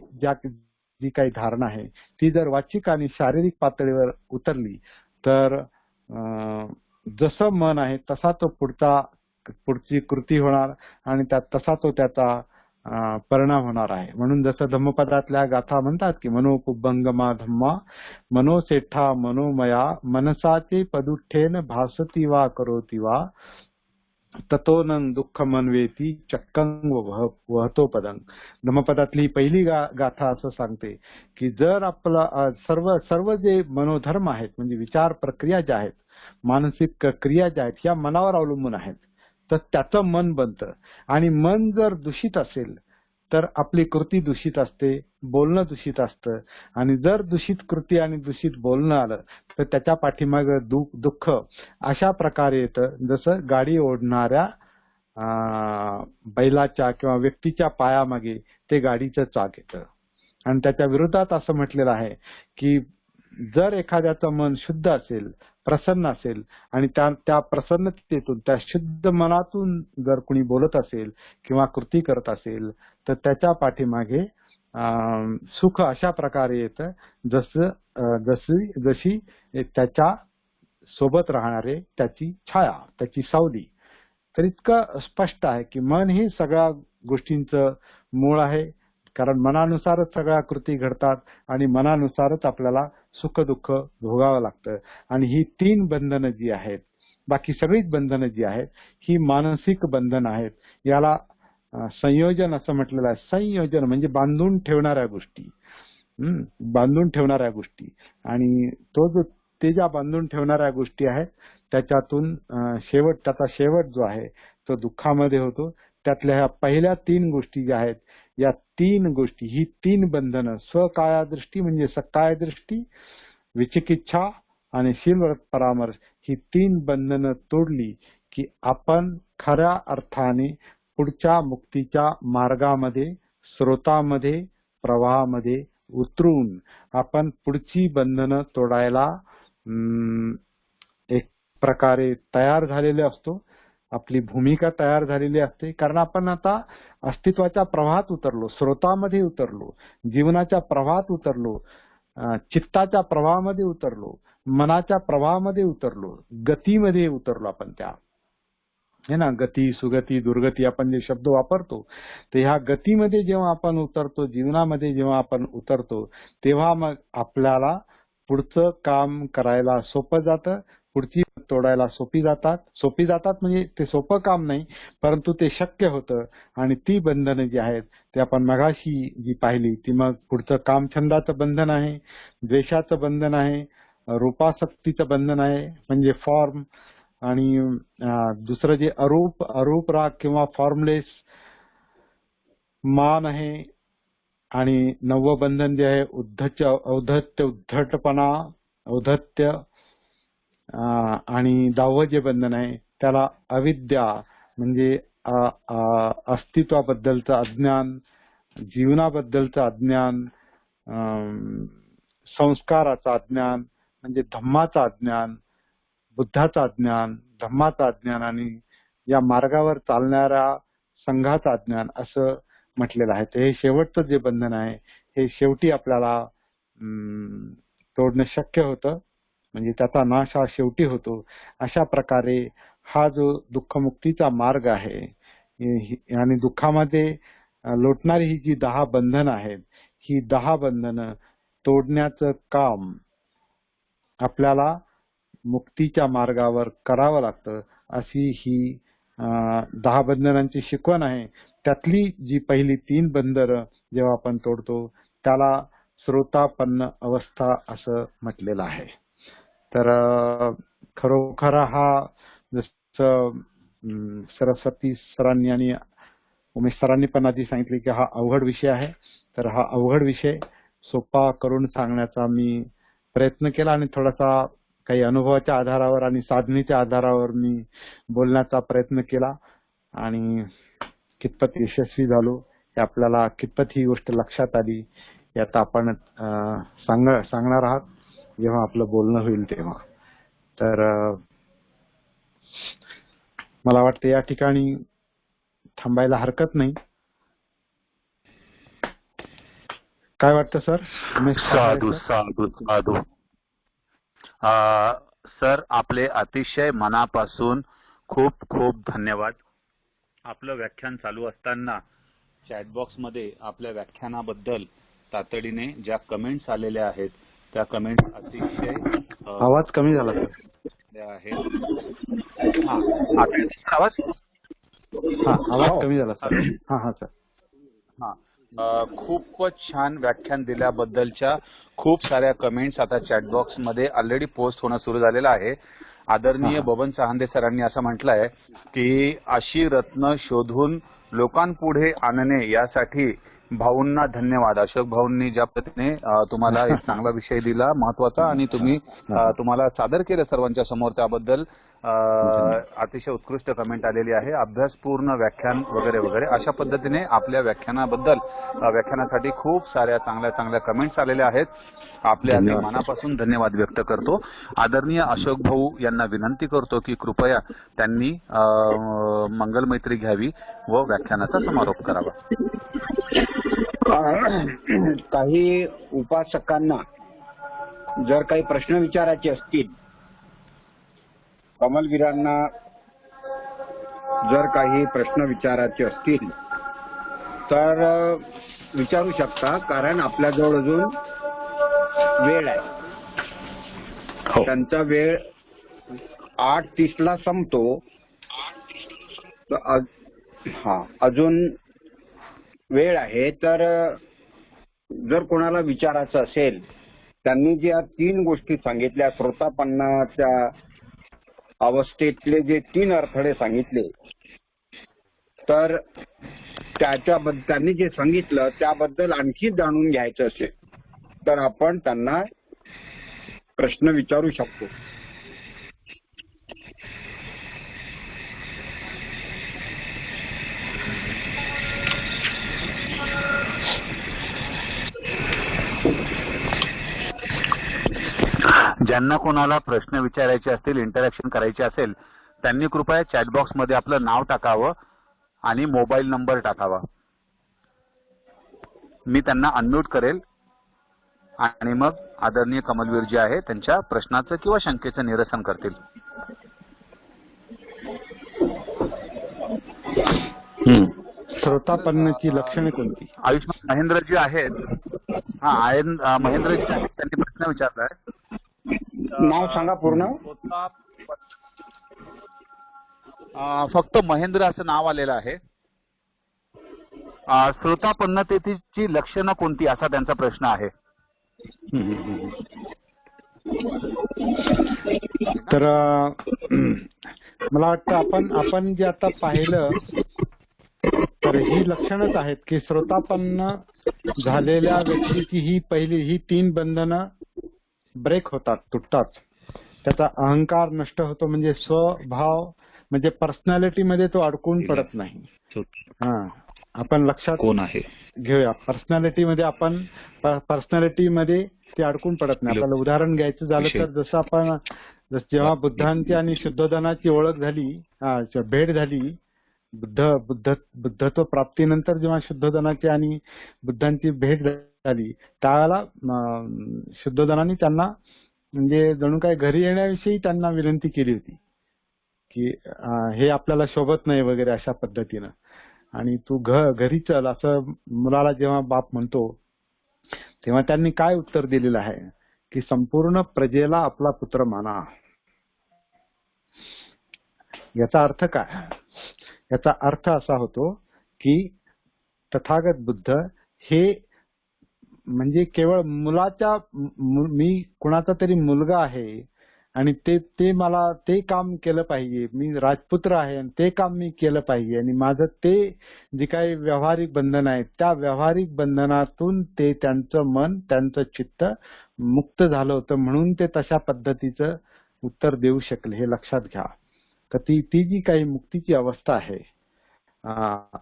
जी काही धारणा आहे ती जर वाचिक आणि शारीरिक पातळीवर उतरली तर जसं मन आहे तसा तो पुढचा पुढची कृती होणार आणि तसा तो त्याचा परिणाम होणार आहे. म्हणून जसं धम्मपदातल्या गाथा म्हणतात की मनोपुब्बंगमा धम्मा मनोसेठा मनोमया मनसाचे पदुठ्ठेन भासती वा करोती वा ततो न दुःख मनवेती चक्कं वहतो पदं. धम्मपदातली पहिली गाथा असं सांगते की जर आपला सर्व जे मनोधर्म आहेत म्हणजे विचार प्रक्रिया ज्या आहेत, मानसिक क्रिया ज्या आहेत, या मनावर अवलंबून आहेत, तर त्याचं मन बनतं. आणि मन जर दूषित असेल तर आपली कृती दूषित असते, बोलणं दूषित असतं. आणि जर दूषित कृती आणि दूषित बोलणं आलं तर त्याच्या पाठीमागे दुःख अशा प्रकारे येतं जसं गाडी ओढणाऱ्या बैलाच्या किंवा व्यक्तीच्या पायामागे ते गाडीचं चाक येतं. आणि त्याच्या विरोधात असं म्हटलेलं आहे की जर एखाद्याचं मन शुद्ध असेल, प्रसन्न असेल आणि त्या प्रसन्नतेतून, त्या शुद्ध मनातून जर कुणी बोलत असेल किंवा कृती करत असेल तर त्याच्या पाठीमागे सुख अशा प्रकारे येतं जशी त्याच्या सोबत राहणारे त्याची छाया, त्याची सावली. तर इतकं स्पष्ट आहे की मन ही सगळ्या गोष्टींचं मूळ आहे. कारण मनानुसारच सगळ्या कृती घडतात आणि मनानुसारच आपल्याला सुख दुःख भोगावं लागतं. आणि ही 3 बंधनं जी आहेत, बाकी सगळीच बंधनं जी आहेत ही मानसिक बंधन आहेत. याला संयोजन असं म्हटलेलं आहे. संयोजन म्हणजे बांधून ठेवणाऱ्या गोष्टी, बांधून ठेवणाऱ्या गोष्टी. आणि ते ज्या बांधून ठेवणाऱ्या गोष्टी आहेत त्याच्यातून त्याचा शेवट जो आहे तो दुःखामध्ये होतो. त्यातल्या ह्या पहिल्या 3 गोष्टी ज्या आहेत, या 3 गोष्टी, ही 3 बंधनं, स्वकाया दृष्टी म्हणजे सकाय दृष्टी, विचिकिच्छा आणि शीलव्रत परामर्श, ही 3 बंधनं तोडली की आपण खऱ्या अर्थाने पुढच्या मुक्तीच्या मार्गामध्ये, स्रोतामध्ये, प्रवाहामध्ये उतरून आपण पुढची बंधनं तोडायला एक प्रकारे तयार झालेले असतो. आपली भूमिका तयार झालेली असते. कारण आपण आता अस्तित्वाच्या प्रवाहात उतरलो, स्रोतामध्ये उतरलो, जीवनाच्या प्रवाहात उतरलो, चित्ताच्या प्रवाहामध्ये उतरलो, मनाच्या प्रवाहामध्ये उतरलो, गतीमध्ये उतरलो आपण. त्या है ना, गती, सुगती, दुर्गती आपण जे शब्द वापरतो, तर ह्या गतीमध्ये जेव्हा आपण उतरतो, जीवनामध्ये जेव्हा आपण उतरतो, तेव्हा मग आपल्याला पुढचं काम करायला सोपं जातं. पुढची तोडायला सोपी जातात म्हणजे ते सोपं काम नाही, परंतु ते शक्य होतं. आणि ती बंधनं जी आहेत ते आपण मगाशी जी पाहिली ती, मग पुढचं काम छंदाचं बंधन आहे, द्वेषाचं बंधन आहे, रूपासक्तीचं बंधन आहे म्हणजे फॉर्म, आणि दुसरं जे अरूप राग किंवा फॉर्मलेस मान आहे. आणि 9वं बंधन जे आहे उद्धटपणा, औद्धत्य. आणि 10वं जे बंधन आहे त्याला अविद्या म्हणजे अस्तित्वाबद्दलचं अज्ञान, जीवनाबद्दलचं अज्ञान, संस्काराचं अज्ञान म्हणजे धम्माचं अज्ञान, बुद्धाचं अज्ञान, धम्माचं अज्ञान आणि या मार्गावर चालणाऱ्या संघाचं अज्ञान असं म्हटलेलं आहे. तर हे शेवटचं जे बंधन आहे हे शेवटी आपल्याला तोडणं शक्य होतं, म्हणजे त्याचा नाश हा शेवटी होतो. अशा प्रकारे हा जो दुःखमुक्तीचा मार्ग आहे आणि दुःखामध्ये लोटणारी ही जी 10 बंधनं आहेत, ही 10 बंधनं तोडण्याचं काम आपल्याला मुक्तीच्या मार्गावर करावं लागतं. अशी ही 10 बंधनांची शिकवण आहे. त्यातली जी पहिली 3 बंधनं जेव्हा आपण तोडतो त्याला श्रोतापन्न अवस्था असं म्हटलेलं आहे. तर खरोखर हा जसं सरस्वती सरांनी आणि उमेश सरांनी पण आधी सांगितले की हा अवघड विषय आहे. तर हा अवघड विषय सोपा करून सांगण्याचा मी प्रयत्न केला आणि थोडासा काही अनुभवाच्या आधारावर आणि साधनेच्या आधारावर मी बोलण्याचा प्रयत्न केला. आणि कितपत यशस्वी झालो हे आपल्याला कितपत ही गोष्ट लक्षात आली यात आपण सांगणार आहात जेव्हा आपलं बोलणं होईल तेव्हा. तर मला वाटतं या ठिकाणी थांबायला हरकत नाही. काय वाटतं सर? साधू साधू साधू. सर, आपले अतिशय मनापासून खूप खूप धन्यवाद. आपलं व्याख्यान चालू असताना चॅटबॉक्स मध्ये आपल्या व्याख्यानाबद्दल तातडीने ज्या कमेंट्स आलेल्या आहेत त्या कमेंट्स अतिशय आवाज कमी झाला सर. आहेत. हा, आता येतोय सर आवाज? हा, आवाज कमी झाला सर. हा सर. हा, खूपच छान व्याख्यान दिल्याबद्दलच्या खूप साऱ्या कमेंट्स आता चॅटबॉक्स मध्ये ऑलरेडी पोस्ट होणं सुरू झालेलं आहे. आदरणीय बबन चहांदे सरांनी असं म्हटलंय की अशी रत्न शोधून लोकांपुढे आणणे यासाठी भाऊंना धन्यवाद. अशोक भाऊंनी ज्या पद्धतीने तुम्हाला एक चांगला विषय दिला महत्वाचा आणि तुम्हाला सादर केलं सर्वांच्या समोर त्याबद्दल अतिशय उत्कृष्ट कमेंट आलेली आहे. अभ्यासपूर्ण व्याख्यान वगैरे वगैरे अशा पद्धतीने आपल्या व्याख्यानासाठी खूप साऱ्या चांगल्या कमेंट्स आलेल्या आहेत. आपल्या मनापासून धन्यवाद व्यक्त करतो. आदरणीय अशोक भाऊ यांना विनंती करतो की कृपया त्यांनी मंगलमैत्री घ्यावी व व्याख्यानाचा समारोप करावा. काही उपासकांना जर काही प्रश्न विचारायचे असतील, कमलवीरांना जर काही प्रश्न विचारायचे असतील तर विचारू शकता, कारण आपल्याजवळ अजून वेळ आहे. त्यांचा वेळ 8:30 संपतो. अजून वेळ आहे. तर जर कोणाला विचारायचं असेल, त्यांनी ज्या 3 गोष्टी सांगितल्या, श्रोतापन्नाच्या अवस्थेतले जे 3 अडथळे सांगितले, तर त्यांनी जे सांगितलं त्याबद्दल आणखी जाणून घ्यायचं असेल तर आपण त्यांना प्रश्न विचारू शकतो. ज्यांना कोणाला प्रश्न विचारायचे असतील, इंटरॅक्शन करायचे असेल, त्यांनी कृपया चॅटबॉक्स मध्ये आपलं नाव टाकावं आणि मोबाईल नंबर टाकावा. मी त्यांना अनम्यूट करेल आणि मग आदरणीय कमलवीर जी आहे त्यांच्या प्रश्नाचं किंवा शंकेचं निरसन करतील. श्रोतापन्नाची लक्षणे कोणती? आयुष्मान महेंद्र जी आहेत, महेंद्र जी आहेत, त्यांनी प्रश्न विचारलाय. नाव सांगा पूर्ण. फक्त महेंद्र असं नाव आलेलं आहे. श्रोतापन्नतेची लक्षणं कोणती असा त्यांचा प्रश्न आहे. तर मला वाटतं आपण जे आता पाहिलं तर ही लक्षणच आहेत की श्रोतापन्न झालेल्या व्यक्तीची ही 3 बंधनं ब्रेक होतात, तुटतात. त्याचा अहंकार नष्ट होतो, म्हणजे स्वभाव म्हणजे पर्सनॅलिटी मध्ये तो अडकून पडत नाही. आपण लक्षात कोण आहे घेऊया. पर्सनॅलिटी मध्ये ते अडकून पडत नाही. आपल्याला उदाहरण घ्यायचं झालं तर जसं आपण जेव्हा बुद्धांची आणि शुद्धोधनाची ओळख झाली, भेट झाली, बुद्धत्व प्राप्तीनंतर जेव्हा शुद्धोधनाची आणि बुद्धांची भेट झाली त्यावेळेला शुद्धोधनाने त्यांना म्हणजे जणू काय घरी येण्याविषयी त्यांना विनंती केली होती की हे आपल्याला शोभत नाही वगैरे अशा पद्धतीनं, आणि तू घरी चल असं मुलाला जेव्हा बाप म्हणतो तेव्हा त्यांनी काय उत्तर दिलेलं आहे की संपूर्ण प्रजेला आपला पुत्र माना. याचा अर्थ काय? याचा अर्थ असा होतो की तथागत बुद्ध हे म्हणजे केवळ मी कुणाचा तरी मुलगा आहे आणि ते मला ते काम केलं पाहिजे, मी राजपुत्र आहे आणि ते काम मी केलं पाहिजे, आणि माझं ते जे काही व्यावहारिक बंधन आहे त्या व्यावहारिक बंधनातून ते त्यांचं मन, त्यांचं चित्त मुक्त झालं होतं, म्हणून ते तशा पद्धतीचं उत्तर देऊ शकले. हे लक्षात घ्या. तर ती जी काही मुक्तीची अवस्था आहे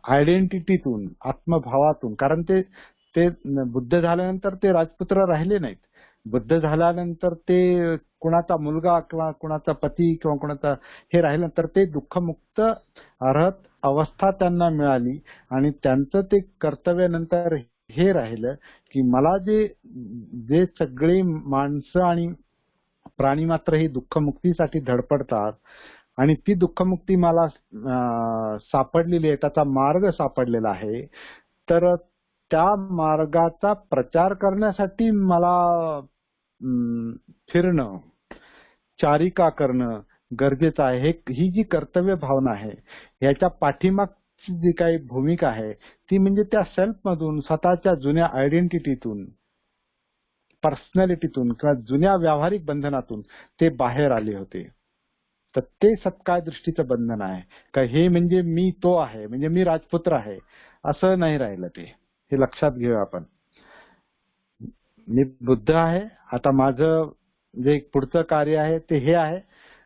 आयडेंटिटीतून, आत्मभावातून, कारण ते बुद्ध झाल्यानंतर ते राजपुत्र राहिले नाहीत. बुद्ध झाल्यानंतर ते कुणाचा मुलगा किंवा कुणाचा पती किंवा कुणाचा हे राहिल्यानंतर ते दुःखमुक्त अर्हत अवस्था त्यांना मिळाली, आणि त्यांचं ते कर्तव्यानंतर हे राहिलं की मला जे सगळे माणसं आणि प्राणी मात्र ही दुःखमुक्तीसाठी धडपडतात आणि ती दुःखमुक्ती मला सापडलेली आहे, त्याचा मार्ग सापडलेला आहे. तर त्या मार्गाचा प्रचार करण्यासाठी मला फिरणं, चारिका करणं गरजेचं आहे. ही जी कर्तव्य भावना आहे, याच्या पाठीमागची जी काही भूमिका आहे ती म्हणजे त्या सेल्फ मधून, स्वतःच्या जुन्या आयडेंटिटीतून, पर्सनॅलिटीतून किंवा जुन्या व्यावहारिक बंधनातून ते बाहेर आले होते. तर ते सत्काय दृष्टीचं बंधन आहे का, हे म्हणजे मी तो आहे, म्हणजे मी राजपुत्र आहे असं नाही राहिलं. ते हे लक्षात घेऊया आपण. मी बुद्ध आहे, आता माझं जे पुढचं कार्य आहे ते हे आहे.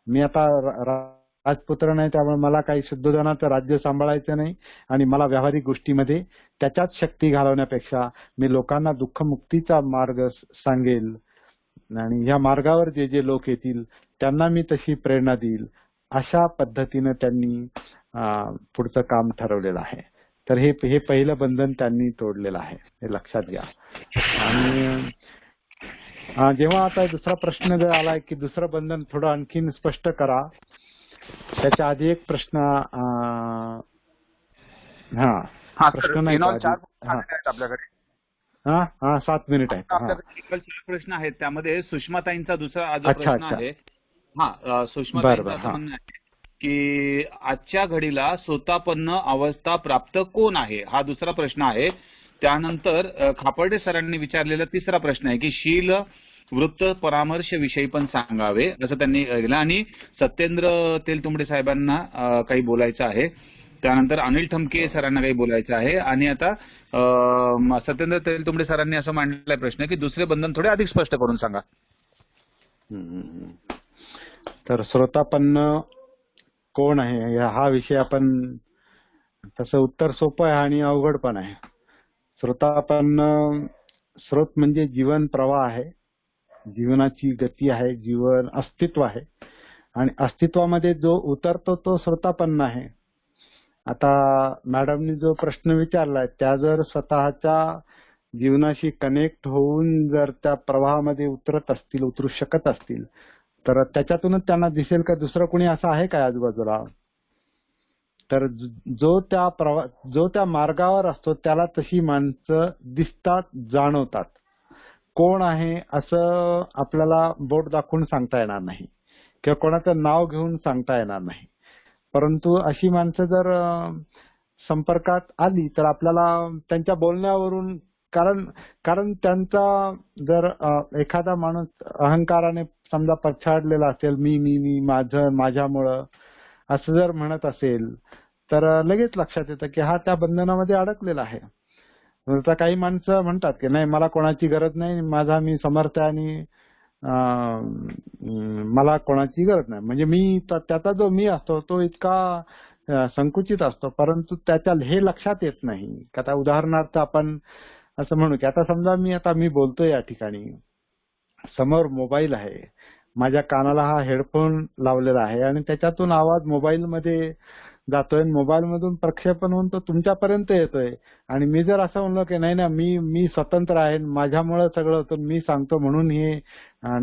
मी आता राजपुत्र नाही, त्यामुळे मला काही शुद्धोधनाचं राज्य सांभाळायचं नाही आणि मला व्यावहारिक गोष्टीमध्ये त्याच्यात शक्ती घालवण्यापेक्षा मी लोकांना दुःखमुक्तीचा मार्ग सांगेल आणि या मार्गावर जे जे लोक येतील त्यांना मी तशी प्रेरणा देईल. अशा पद्धतीनं त्यांनी पुढचं काम ठरवलेलं आहे. तर हे पहिलं बंधन त्यांनी तोडलेलं आहे, हे लक्षात घ्या. आणि जेव्हा आता दुसरा प्रश्न जर आलाय की दुसरं बंधन थोडं आणखीन स्पष्ट करा, त्याच्या आधी एक प्रश्न प्रश्न नाही आपल्याकडे 7 मिनिट आहेत. आपल्याकडे 4 प्रश्न आहेत, त्यामध्ये सुषमाताईंचा दुसरा जो प्रश्न आहे, सुषमाताईंचं असं म्हणणं आहे की आजच्या घडीला सोतापन्न अवस्था प्राप्त कोण आहे, हा दुसरा प्रश्न आहे. त्यानंतर खापर्डे सरांनी विचारलेला तिसरा प्रश्न आहे की शील वृत्त परामर्श विषयी पण सांगावे असं त्यांनी केलं. आणि सत्येंद्र तेलतुंबडे साहेबांना काही बोलायचं आहे. त्यानंतर अनिल ठमके सरांना काही बोलायचं आहे. आणि आता सत्येंद्र तेलतुंबडे सरांनी असं मांडलाय प्रश्न की दुसरे बंधन थोडे अधिक स्पष्ट करून सांगा. तर श्रोतापन्न कोण आहे हा विषय आपण, तसं उत्तर सोपं आहे आणि अवघड पण आहे. श्रोतापन्न, स्रोत म्हणजे जीवन प्रवाह आहे, जीवनाची गती आहे, जीवन अस्तित्व आहे आणि अस्तित्वामध्ये जो उतरतो तो श्रोतापन्न आहे. आता मॅडमनी जो प्रश्न विचारलाय त्या जर स्वतःच्या जीवनाशी कनेक्ट होऊन जर त्या प्रवाहामध्ये उतरू शकत असतील तर त्याच्यातूनच त्यांना दिसेल का दुसरं कोणी असं आहे काय आजूबाजूला. तर जो त्या मार्गावर असतो त्याला तशी माणसं दिसतात, जाणवतात. कोण आहे असं आपल्याला बोट दाखवून सांगता येणार नाही किंवा कोणाचं नाव घेऊन सांगता येणार नाही. परंतु अशी माणसं जर संपर्कात आली तर आपल्याला त्यांच्या बोलण्यावरून, कारण त्यांचा जर एखादा माणूस अहंकाराने समजा पछाडलेला असेल, मी माझ्यामुळं असं जर म्हणत असेल तर लगेच लक्षात येतं की हा त्या बंधनामध्ये अडकलेला आहे. आता काही माणसं म्हणतात की नाही मला कोणाची गरज नाही, मी समर्थ आणि मला कोणाची गरज नाही. म्हणजे त्याचा जो मी असतो तो इतका संकुचित असतो, परंतु त्याच्या हे लक्षात येत नाही. आता उदाहरणार्थ आपण असं म्हणू की आता समजा मी बोलतोय या ठिकाणी, समोर मोबाईल आहे, माझ्या कानाला हा हेडफोन लावलेला आहे आणि त्याच्यातून आवाज मोबाईलमध्ये जातोय, मोबाईल मधून प्रक्षेपण होऊन तो तुमच्यापर्यंत येतोय. आणि मी जर असं म्हणलो की नाही ना मी स्वतंत्र आहे, माझ्यामुळे सगळं होतं, मी सांगतो म्हणून हे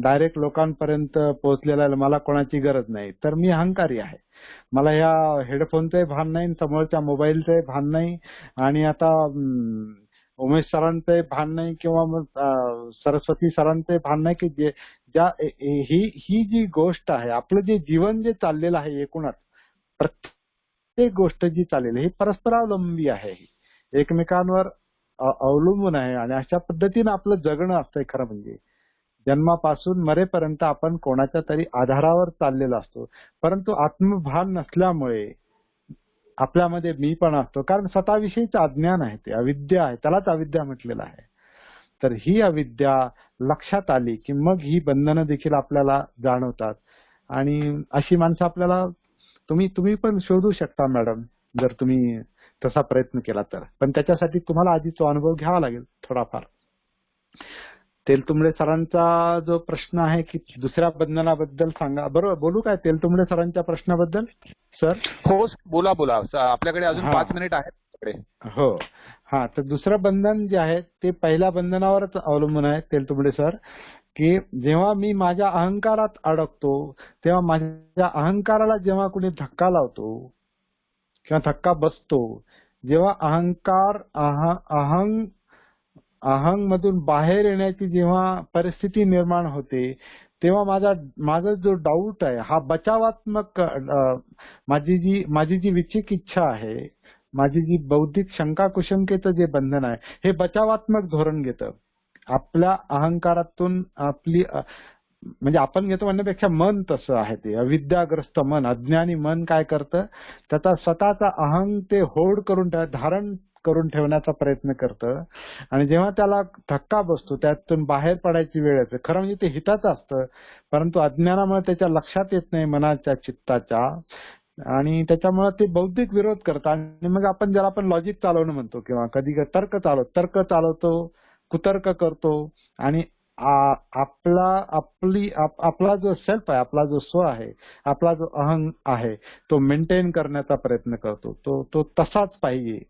डायरेक्ट लोकांपर्यंत पोहोचलेलं आहे, मला कोणाची गरज नाही, तर मी अहंकारी आहे. मला ह्या हेडफोनचंही भान नाही, समोरच्या मोबाईलचंही भान नाही आणि आता उमेश सरांचंही भान नाही किंवा मग सरस्वती सरांचंही भान नाही की ही जी गोष्ट आहे, आपलं जे जीवन जे चाललेलं आहे, एकूणच प्रत्येक गोष्ट जी चाललेली ही परस्परावलंबी आहे, एकमेकांवर अवलंबून आहे. आणि अशा पद्धतीनं आपलं जगणं असतंय. खरं म्हणजे जन्मापासून मरेपर्यंत आपण कोणाच्या तरी आधारावर चाललेला असतो, परंतु आत्मभान नसल्यामुळे आपल्यामध्ये मी पण असतो, कारण स्वतःविषयीचं अज्ञान आहे, ते अविद्या आहे, त्यालाच अविद्या म्हटलेलं आहे. तर ही अविद्या लक्षात आली की मग ही बंधनं देखील आपल्याला जाणवतात. आणि अशी माणसं आपल्याला तुम्ही पण शोधू शकता मॅडम, जर तुम्ही तसा प्रयत्न केला तर. पण त्याच्यासाठी तुम्हाला आधी तो अनुभव घ्यावा लागेल थोडाफार. तेलतुंबडे सरांचा जो प्रश्न आहे की दुसऱ्या बंधनाबद्दल सांगा, बरोबर बोलू काय तेलतुंबडे सरांच्या प्रश्नाबद्दल सर? हो बोला आपल्याकडे अजून 5 मिनिट आहेत. हो तर दुसरं बंधन जे आहे ते पहिल्या बंधनावरच अवलंबून आहे तेलतुंबडे सर, की जेव्हा मी माझ्या अहंकारात अडकतो तेव्हा माझ्या अहंकाराला जेव्हा कुणी धक्का लावतो किंवा धक्का बसतो, जेव्हा अहंग मधून बाहेर येण्याची जेव्हा परिस्थिती निर्माण होते, तेव्हा माझा जो डाऊट आहे हा बचावात्मक, माझी जी विचिक इच्छा आहे, माझी जी बौद्धिक शंका कुशंकेचं जे बंधन आहे, हे बचावात्मक धोरण घेतं. आपल्या अहंकारातून म्हणजे आपण घेतो म्हणण्यापेक्षा मन तसं आहे. ते अविद्याग्रस्त मन, अज्ञानी मन काय करतं, त्याचा स्वतःचा अहंग ते होल्ड करून धारण करून ठेवण्याचा प्रयत्न करतं. आणि जेव्हा त्याला धक्का बसतो, त्यातून बाहेर पडायची वेळ येते, खरं म्हणजे ते हिताचं असतं, परंतु अज्ञानामुळे त्याच्या लक्षात येत नाही मनाच्या, चित्ताच्या, आणि त्याच्यामुळे ते बौद्धिक विरोध करतात. आणि मग आपण ज्याला आपण लॉजिक चालवणं म्हणतो किंवा कधी तर्क चालवतो, कुतर्क करतो, आणि आपला जो सेल्फ आहे, आपला जो स्व आहे, आपला जो अहंग आहे, तो मेंटेन करण्याचा प्रयत्न करतो. तो तसाच पाहिजे.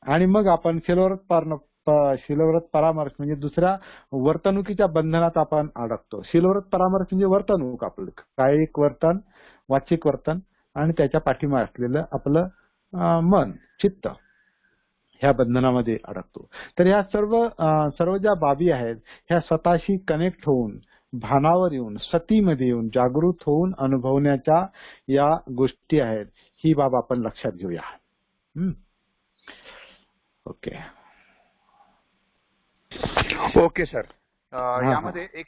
आणि मग आपण शीलव्रत परामर्श म्हणजे दुसऱ्या वर्तणुकीच्या बंधनात आपण अडकतो. शीलव्रत परामर्श म्हणजे वर्तणूक, आपलं कायिक वर्तन, वाचिक वर्तन, आणि त्याच्या पाठीमागे असलेलं आपलं मन, चित्त, ह्या बंधनामध्ये अडकतो. तर ह्या सर्व ज्या बाबी आहेत, ह्या स्वतःशी कनेक्ट होऊन, भानावर येऊन, सतीमध्ये येऊन, जागृत होऊन अनुभवण्याच्या या गोष्टी आहेत. ही बाब आपण लक्षात घेऊया. Okay okay sir. यामध्ये एक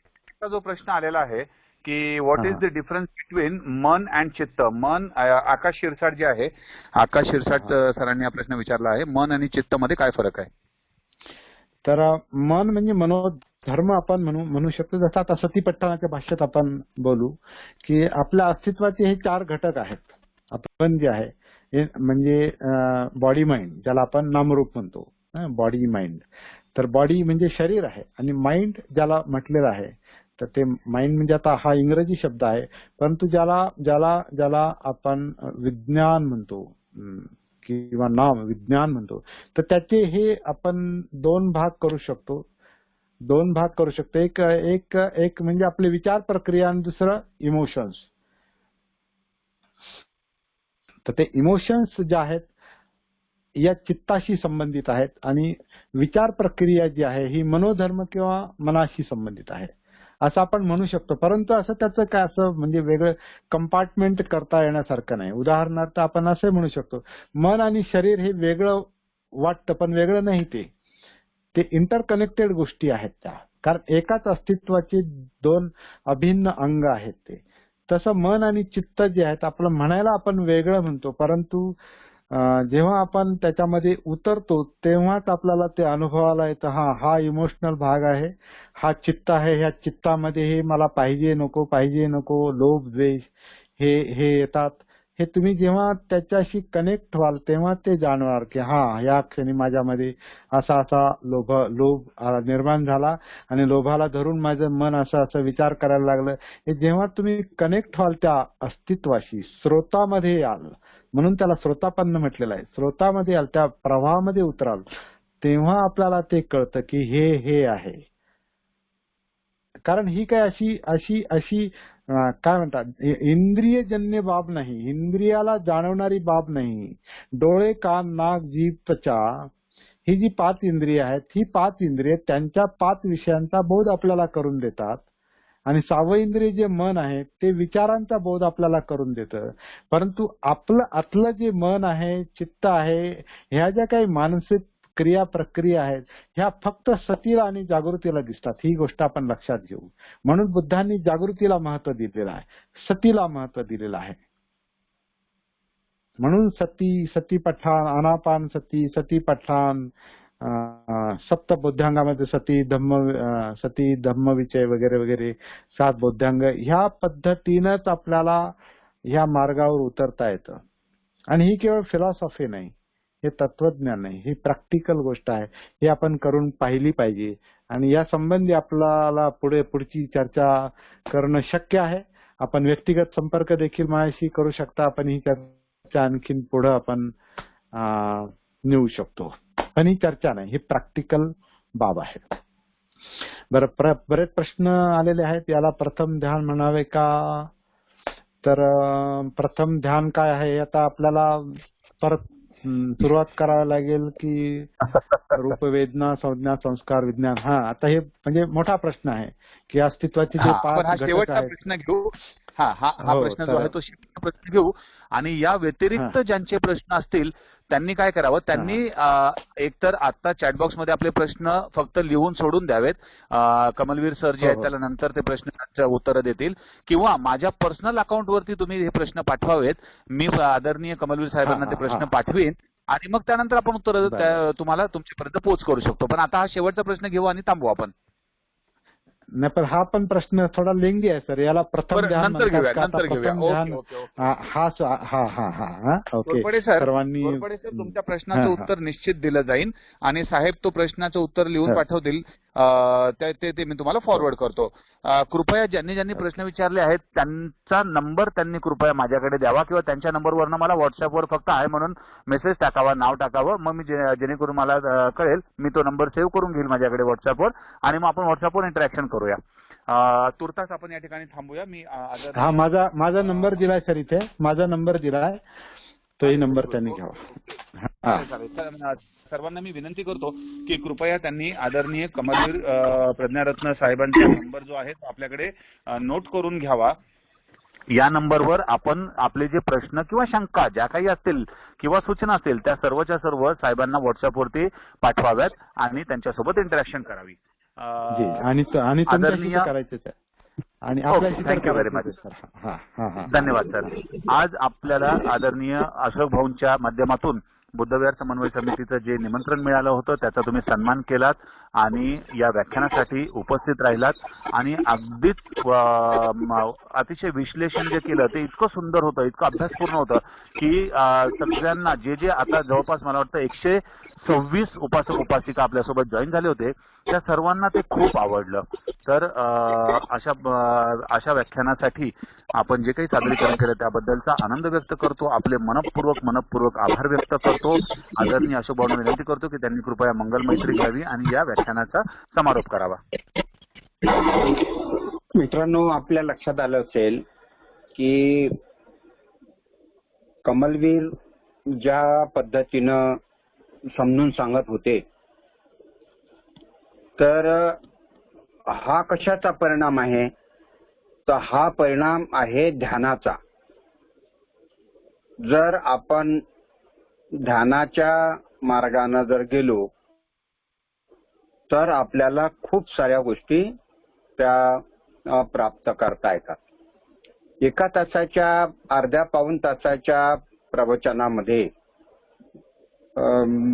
जो प्रश्न आलेला आहे की what is the difference between मन अँड चित्त. मन, आकाश शिरसाट जे आहे, आकाश शिरसाट सरांनी हा प्रश्न विचारला आहे, मन आणि चित्त मध्ये काय फरक आहे? तर मन म्हणजे मनोधर्म आपण म्हणू शकतो. जसं आता सतीपट्टणाच्या भाषेत आपण बोलू की आपल्या अस्तित्वाचे हे 4 घटक आहेत. आपण जे आहे म्हणजे बॉडी माइंड, ज्याला आपण नामरूप म्हणतो, बॉडी माइंड. तर बॉडी म्हणजे शरीर आहे, आणि माइंड ज्याला म्हटलेलं आहे, तर ते माइंड म्हणजे आता हा इंग्रजी शब्द आहे, परंतु ज्याला आपण विज्ञान म्हणतो किंवा नाम विज्ञान म्हणतो, तर त्याचे हे आपण 2 भाग करू शकतो. एक म्हणजे आपले विचार प्रक्रिया, आणि दुसरं इमोशन्स. तर ते इमोशन्स जे आहेत या चित्ताशी संबंधित आहेत, आणि विचार प्रक्रिया जी आहे ही मनोधर्म किंवा मनाशी संबंधित आहे, असं आपण म्हणू शकतो. परंतु असं त्याचं काय असं म्हणजे वेगळं कंपार्टमेंट करता येण्यासारखं नाही. उदाहरणार्थ आपण असं म्हणू शकतो, मन आणि शरीर हे वेगळं वाटतं, पण वेगळं नाही. ते इंटरकनेक्टेड गोष्टी आहेत त्या, कारण एकाच अस्तित्वाचे 2 अभिन्न अंग आहेत ते. तसं मन आणि चित्त जे आहेत, आपलं म्हणायला आपण वेगळं म्हणतो, परंतु जेव्हा आपण त्याच्यामध्ये उतरतो तेव्हाच आपल्याला ते अनुभवाला येतं, हा इमोशनल भाग आहे, हा चित्त आहे, ह्या चित्तामध्ये हे मला पाहिजे नको, लोभ द्वेष हे येतात. हे तुम्ही जेव्हा त्याच्याशी कनेक्ट व्हाल तेव्हा ते जाणवाल की या क्षणी माझ्यामध्ये असा लोभ निर्माण झाला, आणि लोभाला धरून माझं मन असं विचार करायला लागलं. हे जेव्हा तुम्ही कनेक्ट व्हाल त्या अस्तित्वाशी, स्रोतामध्ये याल, म्हणून त्याला स्रोतापन्न म्हटलेलं आहे, स्रोतामध्ये याल, त्या प्रवाहामध्ये उतराल, तेव्हा आपल्याला ते कळतं की हे आहे. कारण ही काय अशी काय म्हणतात, इंद्रियजन्य बाब नाही, इंद्रियाला जाणवणारी बाब नाही. डोळे, कान, नाक, जीभ, त्वचा, ही जी 5 इंद्रिय आहेत, ही 5 इंद्रिय त्यांच्या 5 विषयांचा बोध आपल्याला करून देतात, आणि 6वं इंद्रिय जे मन आहे ते विचारांचा बोध आपल्याला करून देतं. परंतु आपलं आतलं जे मन आहे, चित्त आहे, ह्या ज्या काही मानसिक क्रिया प्रक्रिया आहेत, ह्या फक्त सतीला आणि जागृतीला दिसतात. ही गोष्ट आपण लक्षात घेऊ. म्हणून बुद्धांनी जागृतीला महत्व दिलेलं आहे, सतीला महत्व दिलेलं आहे. म्हणून सती पठाण, अनापान सती पठाण, सप्त बोधांगामध्ये सती धम्मविचय वगैरे वगैरे 7 बोधांग, ह्या पद्धतीनंच आपल्याला ह्या मार्गावर उतरता येतं. आणि ही केवळ फिलॉसॉफी नाही, हे तत्वज्ञान नाही, ही प्रॅक्टिकल गोष्ट आहे. हे आपण करून पाहिली पाहिजे, आणि या संबंधी आपल्याला पुढची चर्चा करणं शक्य आहे. आपण व्यक्तिगत संपर्क देखील माझ्याशी करू शकता. आपण ही चर्चा आणखीन पुढे आपण नेऊ शकतो. पण ही चर्चा नाही, ही प्रॅक्टिकल बाब आहे. बरं, बरेच प्रश्न आलेले आहेत. याला प्रथम ध्यान म्हणावे का? तर प्रथम ध्यान काय आहे आता आपल्याला परत सुरुवात करावी लागेल की रूपवेदना, संज्ञा, संस्कार, विज्ञान? आता हे म्हणजे मोठा प्रश्न आहे की अस्तित्वाचे जे आपण हा 5 घटक शेवटचा आहेत. प्रश्न घेऊ. हा हो, प्रश्न जो तर आहे तो शेवटचा प्रश्न घेऊ. आणि या व्यतिरिक्त ज्यांचे प्रश्न असतील त्यांनी काय करावं, त्यांनी एकतर आता चॅटबॉक्स मध्ये आपले प्रश्न फक्त लिहून सोडून द्यावेत. कमलवीर सर जे आहेत त्याला नंतर ते प्रश्नांची उत्तरं देतील, किंवा माझ्या पर्सनल अकाउंटवरती तुम्ही हे प्रश्न पाठवावेत. मी आदरणीय कमलवीर साहेबांना ते प्रश्न पाठवीन आणि मग त्यानंतर आपण उत्तर तुम्हाला तुमच्यापर्यंत पोहोच करू शकतो. पण आता हा शेवटचा प्रश्न घेऊ आणि थांबू आपण. नाही, पण हा पण प्रश्न थोडा लेंदी आहे सर. याला प्रथम ध्यान नंतर घेऊया. ओके. सर्वांनी घोरपडे सर तुमच्या प्रश्नाचं उत्तर निश्चित दिलं जाईल आणि साहेब तो प्रश्नाचं उत्तर लिहून पाठवतील. ते मी तुम्हाला फॉरवर्ड करतो. कृपया ज्यांनी प्रश्न विचारले आहेत त्यांचा नंबर त्यांनी कृपया माझ्याकडे द्यावा, किंवा त्यांच्या नंबरवरनं मला व्हॉट्सअपवर फक्त आहे म्हणून मेसेज टाकावा, नाव टाकावं. मग मी जेणेकरून मला कळेल, मी तो नंबर सेव्ह करून घेईल माझ्याकडे व्हॉट्सअपवर आणि मग आपण व्हॉट्सअपवर इंटरॅक्शन करूया. तुर्तास आपण या ठिकाणी थांबूया. मी माझा नंबर दिलाय सर, इथे माझा नंबर दिलाय, तोही नंबर त्यांनी घ्यावा. सर्वांना मी विनंती करतो की कृपया त्यांनी आदरणीय कमलवीर प्रज्ञारत्न साहेबांचा नंबर जो आहे तो आपल्याकडे नोट करून घ्यावा. या नंबरवर आपण आपले जे प्रश्न किंवा शंका ज्या काही असतील किंवा सूचना असतील त्या सर्वच्या सर्व साहेबांना व्हॉट्सअपवरती पाठवाव्यात आणि त्यांच्यासोबत इंटरॅक्शन करावी. आणि करायचं आणि थँक्यू व्हेरी मच. धन्यवाद सर. आज आपल्याला आदरणीय अशोक भाऊंच्या माध्यमातून बुद्धविहार समन्वय समितीचं जे निमंत्रण मिळालं होतं त्याचा तुम्ही सन्मान केलात आणि या व्याख्यानासाठी उपस्थित राहिलात आणि अगदीच अतिशय विश्लेषण जे केलं ते इतकं सुंदर होतं, इतकं अभ्यासपूर्ण होतं की सगळ्यांना जे आता जवळपास मला वाटतं 126 उपासक उपासिका आपल्यासोबत जॉईन झाले होते त्या सर्वांना ते खूप आवडलं. तर अशा व्याख्यानासाठी आपण जे काही सादरीकरण केलं त्याबद्दलचा आनंद व्यक्त करतो. आपले मनपूर्वक आभार व्यक्त करतो. आदरणीय अशोक भाऊंना विनंती करतो की त्यांनी कृपया मंगल मैत्री घ्यावी आणि या व्याख्यानाचा समारोप करावा. मित्रांनो, आपल्या लक्षात आलं असेल की कमलवीर ज्या पद्धतीनं समजून सांगत होते तर हा कशाचा परिणाम आहे, तर हा परिणाम आहे ध्यानाचा. जर आपण ध्यानाच्या मार्गाने जर गेलो तर आपल्याला खूप साऱ्या गोष्टी त्या प्राप्त करता येतात. 1 तासाच्या अर्ध्या पाऊण तासाच्या प्रवचनामध्ये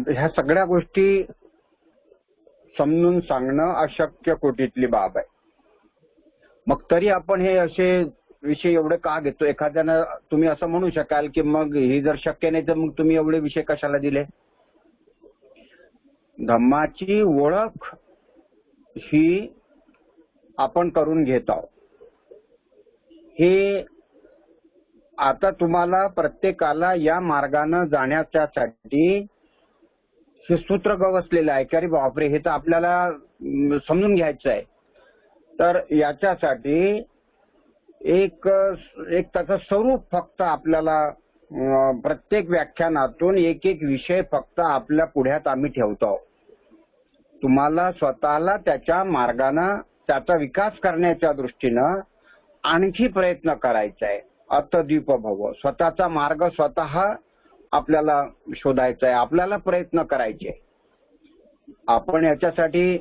ह्या सगळ्या गोष्टी समजून सांगणं अशक्य कोटीतली बाब आहे. मग तरी आपण हे असे विषय एवढे का घेतो? एखाद्यानं तुम्ही असं म्हणू शकाल की मग ही जर शक्य नाही तर मग तुम्ही एवढे विषय कशाला दिले? धम्माची ओळख ही आपण करून घेत आहोत. हे आता तुम्हाला प्रत्येकाला या मार्गाने जाण्यासाठी हे सूत्र गवसलेलं आहे की अरे बापरे, हे तर आपल्याला समजून घ्यायचं आहे. तर याच्यासाठी एक त्याचं स्वरूप फक्त आपल्याला प्रत्येक व्याख्यानातून एक विषय फक्त आपल्या पुढ्यात आम्ही ठेवतो. तुम्हाला स्वतःला त्याच्या मार्गाने त्याचा विकास करण्याच्या दृष्टीनं आणखी प्रयत्न करायचा आहे. अतद्वीप भव, स्वतःचा मार्ग स्वतः आपल्याला शोधायचा आहे, आपल्याला प्रयत्न करायचे. आपण याच्यासाठी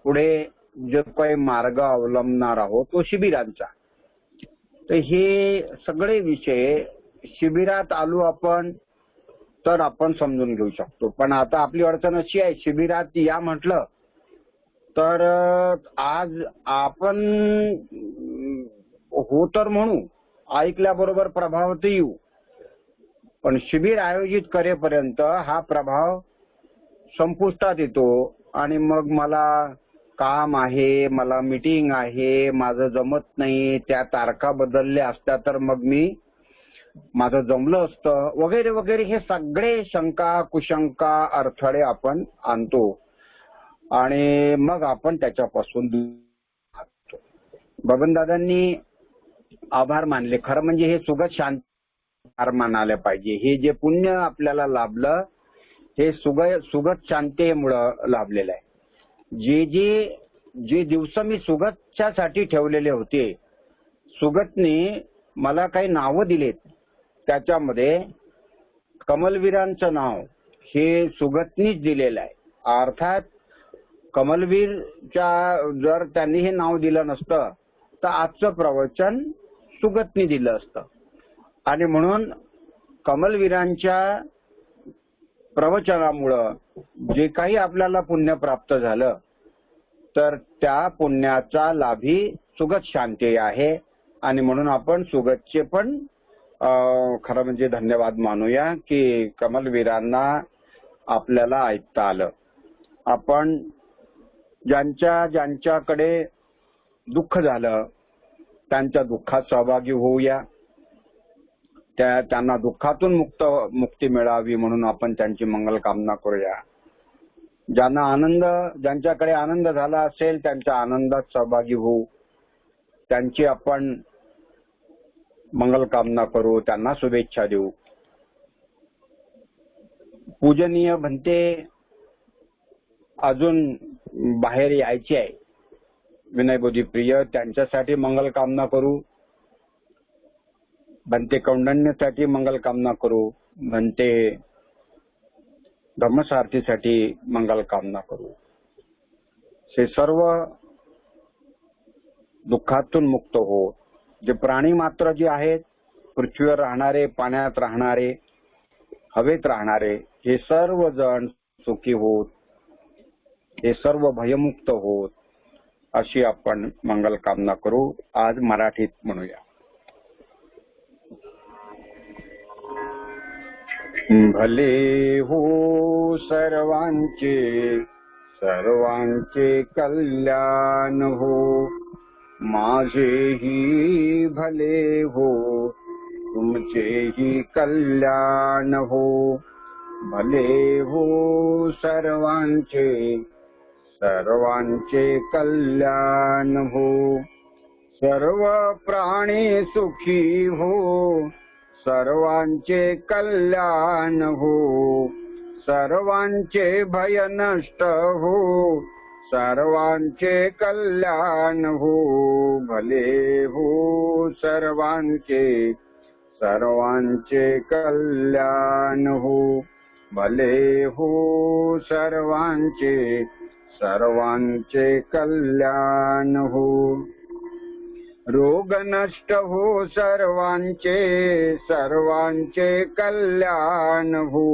पुढे जो काही मार्ग अवलंबणार आहोत तो शिबिरांचा. तर हे सगळे विषय शिबिरात आलो आपण तर आपण समजून घेऊ शकतो. पण आता आपली अडचण अशी आहे, शिबिरात या म्हटलं तर आज आपण हो तर म्हणू, ऐकल्याबरोबर प्रभावात येऊ, पण शिबिर आयोजित करेपर्यंत हा प्रभाव संपुष्टात येतो आणि मग मला काम आहे, मला मीटिंग आहे, माझं जमत नाही, त्या तारखा बदलल्या असत्या तर मग मी माझं जमलं असतं वगैरे वगैरे. हे सगळे शंका कुशंका अडथळे आपण आणतो. आणि मग आपण त्याच्यापासून बबनदादांनी आभार मानले. खरं म्हणजे हे सुगत शांत आभार मानायला पाहिजे. हे जे पुण्य आपल्याला लाभलं हे सुगत शांतीमुळं लाभलेलं आहे. जे दिवस मी सुगतच्यासाठी ठेवलेले होते, सुगतने मला काही नावं दिलेत. त्याच्यामध्ये कमलवीरांचं नाव हे सुगतनीच दिलेलं आहे. अर्थात कमलवीरच्या जर त्यांनी हे नाव दिलं नसतं तर आजचं प्रवचन सुगतनी दिलं असतं. आणि म्हणून कमलवीरांच्या प्रवचनामुळं जे काही आपल्याला पुण्य प्राप्त झालं तर त्या पुण्याचा लाभी सुगत शांती आहे. आणि म्हणून आपण सुगतचे पण खरं म्हणजे धन्यवाद मानूया की कमलवीरांना आपल्याला ऐकता आलं. आपण ज्यांच्याकडे दुःख झालं त्यांच्या दुःखात सहभागी होऊया. त्यांना दुःखातून मुक्ती मिळावी म्हणून आपण त्यांची मंगल कामना करूया. ज्यांच्याकडे आनंद झाला असेल त्यांच्या आनंदात सहभागी होऊ, त्यांची आपण मंगल कामना करू, त्यांना शुभेच्छा देऊ. पूजनीय भंते अजून बाहेर यायचे आहे, विनयबोधी प्रिय, त्यांच्यासाठी मंगल कामना करू. भंते कौंडण्यासाठी मंगल कामना करू. भंते धर्मसारथीसाठी मंगल कामना करू. हे सर्व दुःखातून मुक्त हो. जे प्राणी मात्र जे आहेत, पृथ्वीवर राहणारे, पाण्यात राहणारे, हवेत राहणारे, हे सर्व जण सुखी होत, हे सर्व भयमुक्त होत, अशी आपण मंगल कामना करू. आज मराठीत म्हणूया. भले हो सर्वांचे कल्याण हो, माझेही भले हो, तुमचेही कल्याण हो. भले हो सर्वांचे कल्याण हो. सर्व प्राणी सुखी हो, सर्वांचे कल्याण हो. सर्वांचे भय नष्ट हो, सर्वांचे कल्याण हो. भले हो सर्वांचे कल्याण हो. भले हो सर्वांचे कल्याण हो. रोग नष्ट हो सर्वांचे कल्याण हो.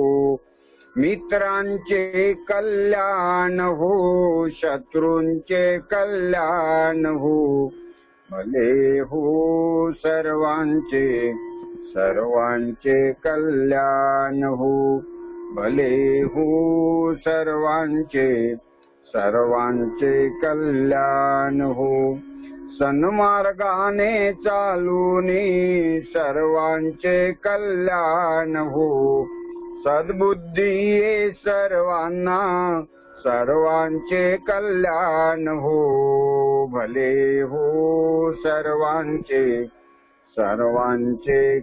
मित्रांचे कल्याण हो, शत्रूंचे कल्याण हो. भले हो सर्वांचे कल्याण हो. भले हो सर्वांचे कल्याण हो. सन्मार्गाने चालूनी सर्वांचे कल्याण हो. सद्बुद्धी ये सर्वांना सर्वांचे कल्याण हो. भले हो सर्वांचे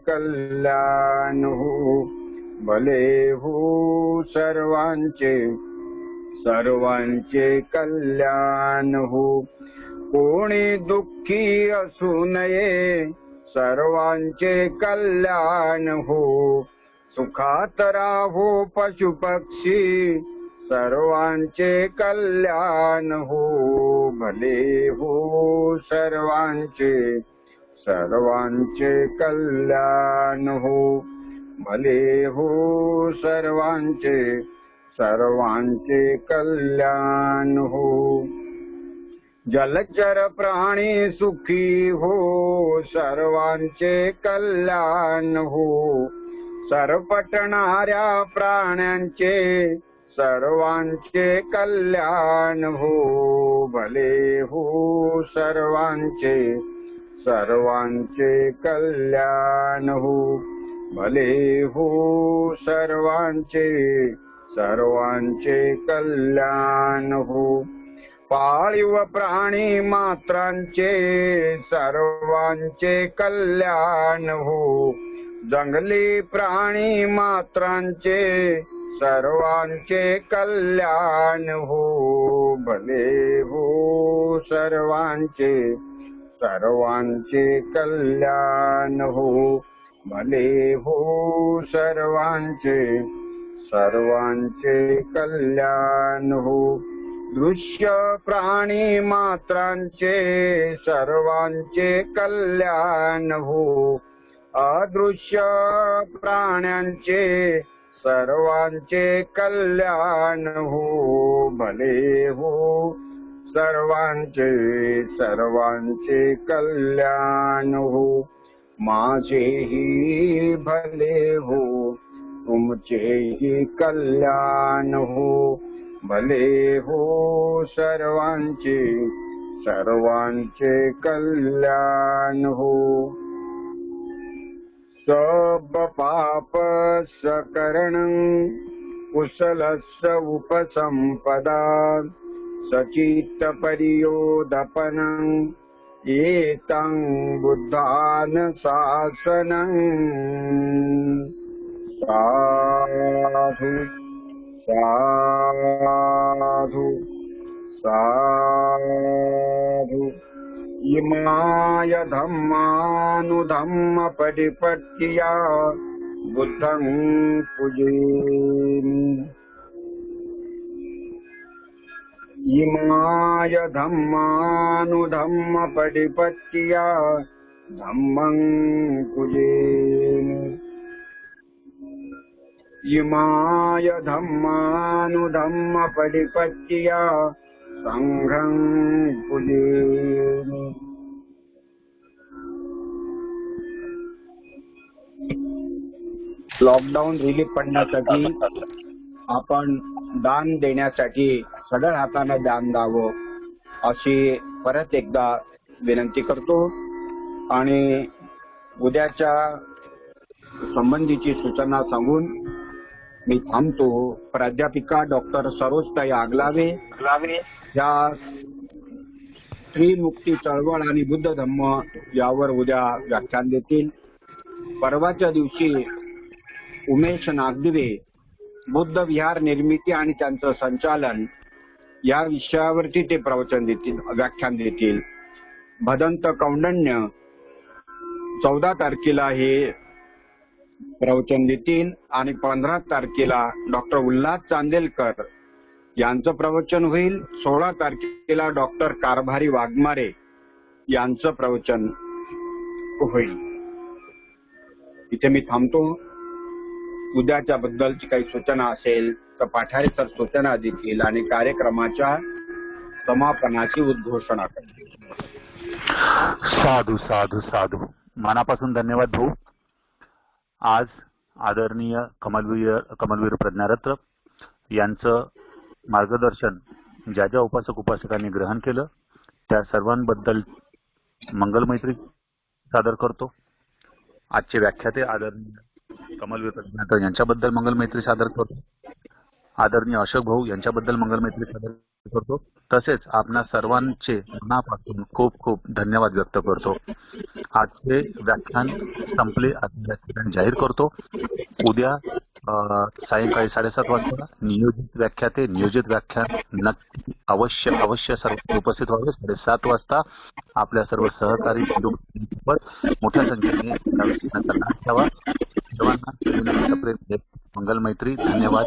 कल्याण हो. भले हो सर्वांचे कल्याण हो. कोणी दुःखी असू नये सर्वांचे कल्याण हो. सुखात राहो पशुपक्षी सर्वांचे कल्याण हो. भले हो सर्वांचे कल्याण हो. भले हो सर्वांचे कल्याण हो. जलचर प्राणी सुखी हो, सर्वांचे कल्याण हो. सरपटणाऱ्या प्राण्यांचे सर्वांचे कल्याण हो. भले हो सर्वांचे कल्याण हो. भले हो सर्वांचे सर्वांचे कल्याण हो. पाळीव प्राणी मात्रांचे सर्वांचे कल्याण हो. जंगली प्राणी मात्रांचे सर्वांचे कल्याण हो. भले हो सर्वांचे कल्याण हो. भले हो सर्वांचे कल्याण हो. दृश्य प्राणी मात्रांचे सर्वांचे कल्याण हो. अदृश्य प्राण्यांचे सर्वांचे कल्याण हो. भले हो सर्वांचे कल्याण हो. माझेही भले हो तुमचेही कल्याण हो. भले हो सर्वांचे कल्याण हो. सब पाप सकरणं कुशलस्य उपसंपदा सचित्त परियोदपनं एतं बुद्धान शासनं. साधु साधु साधु. इमाय धम्मानुधम्म परिपत्या बुद्धं पूजयामि. इमाय धम्मानुधम्म परिपत्या धम्मं पूजयामि. इमाय धम्मानुधम्म परिपत्या संघं पूजयामि. लॉकडाऊन रिलीफ पडण्यासाठी आपण दान देण्यासाठी सढळ हाताने दान द्यावं अशी परत एकदा विनंती करतो. आणि उद्याच्या संबंधीची सूचना सांगून मी थांबतो. प्राध्यापिका डॉक्टर सरोजताई आगलावे या स्त्रीमुक्ती चळवळ आणि बुद्ध धम्म यावर उद्या व्याख्यान देतील. परवाच्या दिवशी उमेश नागदिवे बुद्ध विहार निर्मिती आणि त्यांचं संचालन या विषयावरती ते व्याख्यान देतील. भदंत कौंडण्य 14 तारखेला हे प्रवचन देतील आणि 15 तारखेला डॉक्टर उल्हास चांदेलकर यांचं प्रवचन होईल. 16 तारखेला डॉक्टर कारभारी वाघमारे यांचं प्रवचन होईल. इथे मी थांबतो. उद्याच्या बद्दलची काही सूचना असेल तर पाठारे सर सूचना देतील आणि कार्यक्रमाच्या समापनाची उद्घोषणा करतील. साधू साधू साधू. मनापासून धन्यवाद भाऊ. आज आदरणीय कमलवीर प्रज्ञारत्न यांचं मार्गदर्शन ज्या ज्या उपासक उपासकांनी ग्रहण केलं त्या सर्वांबद्दल मंगलमैत्री सादर करतो. आजचे व्याख्याते आदरणीय कमलवीर प्रज्ञारत्न यांच्याबद्दल मंगलमैत्री सादर करतो. आदरणीय अशोक भाऊ यांच्याबद्दल मंगलमैत्री सादर करतो. तसेच आपणा सर्वांचे मनापासून खूप खूप धन्यवाद व्यक्त करतो. आजचे व्याख्यान संपले असं जाहीर करतो. उद्या सायंकाळी 7:30 वाजता नियोजित व्याख्यान नक्की अवश्य सर्व उपस्थित व्हावे. 7:30 वाजता आपल्या सर्व सहकारी मोठ्या संख्येने घ्यावा. सर्वांना मंगलमैत्री. धन्यवाद.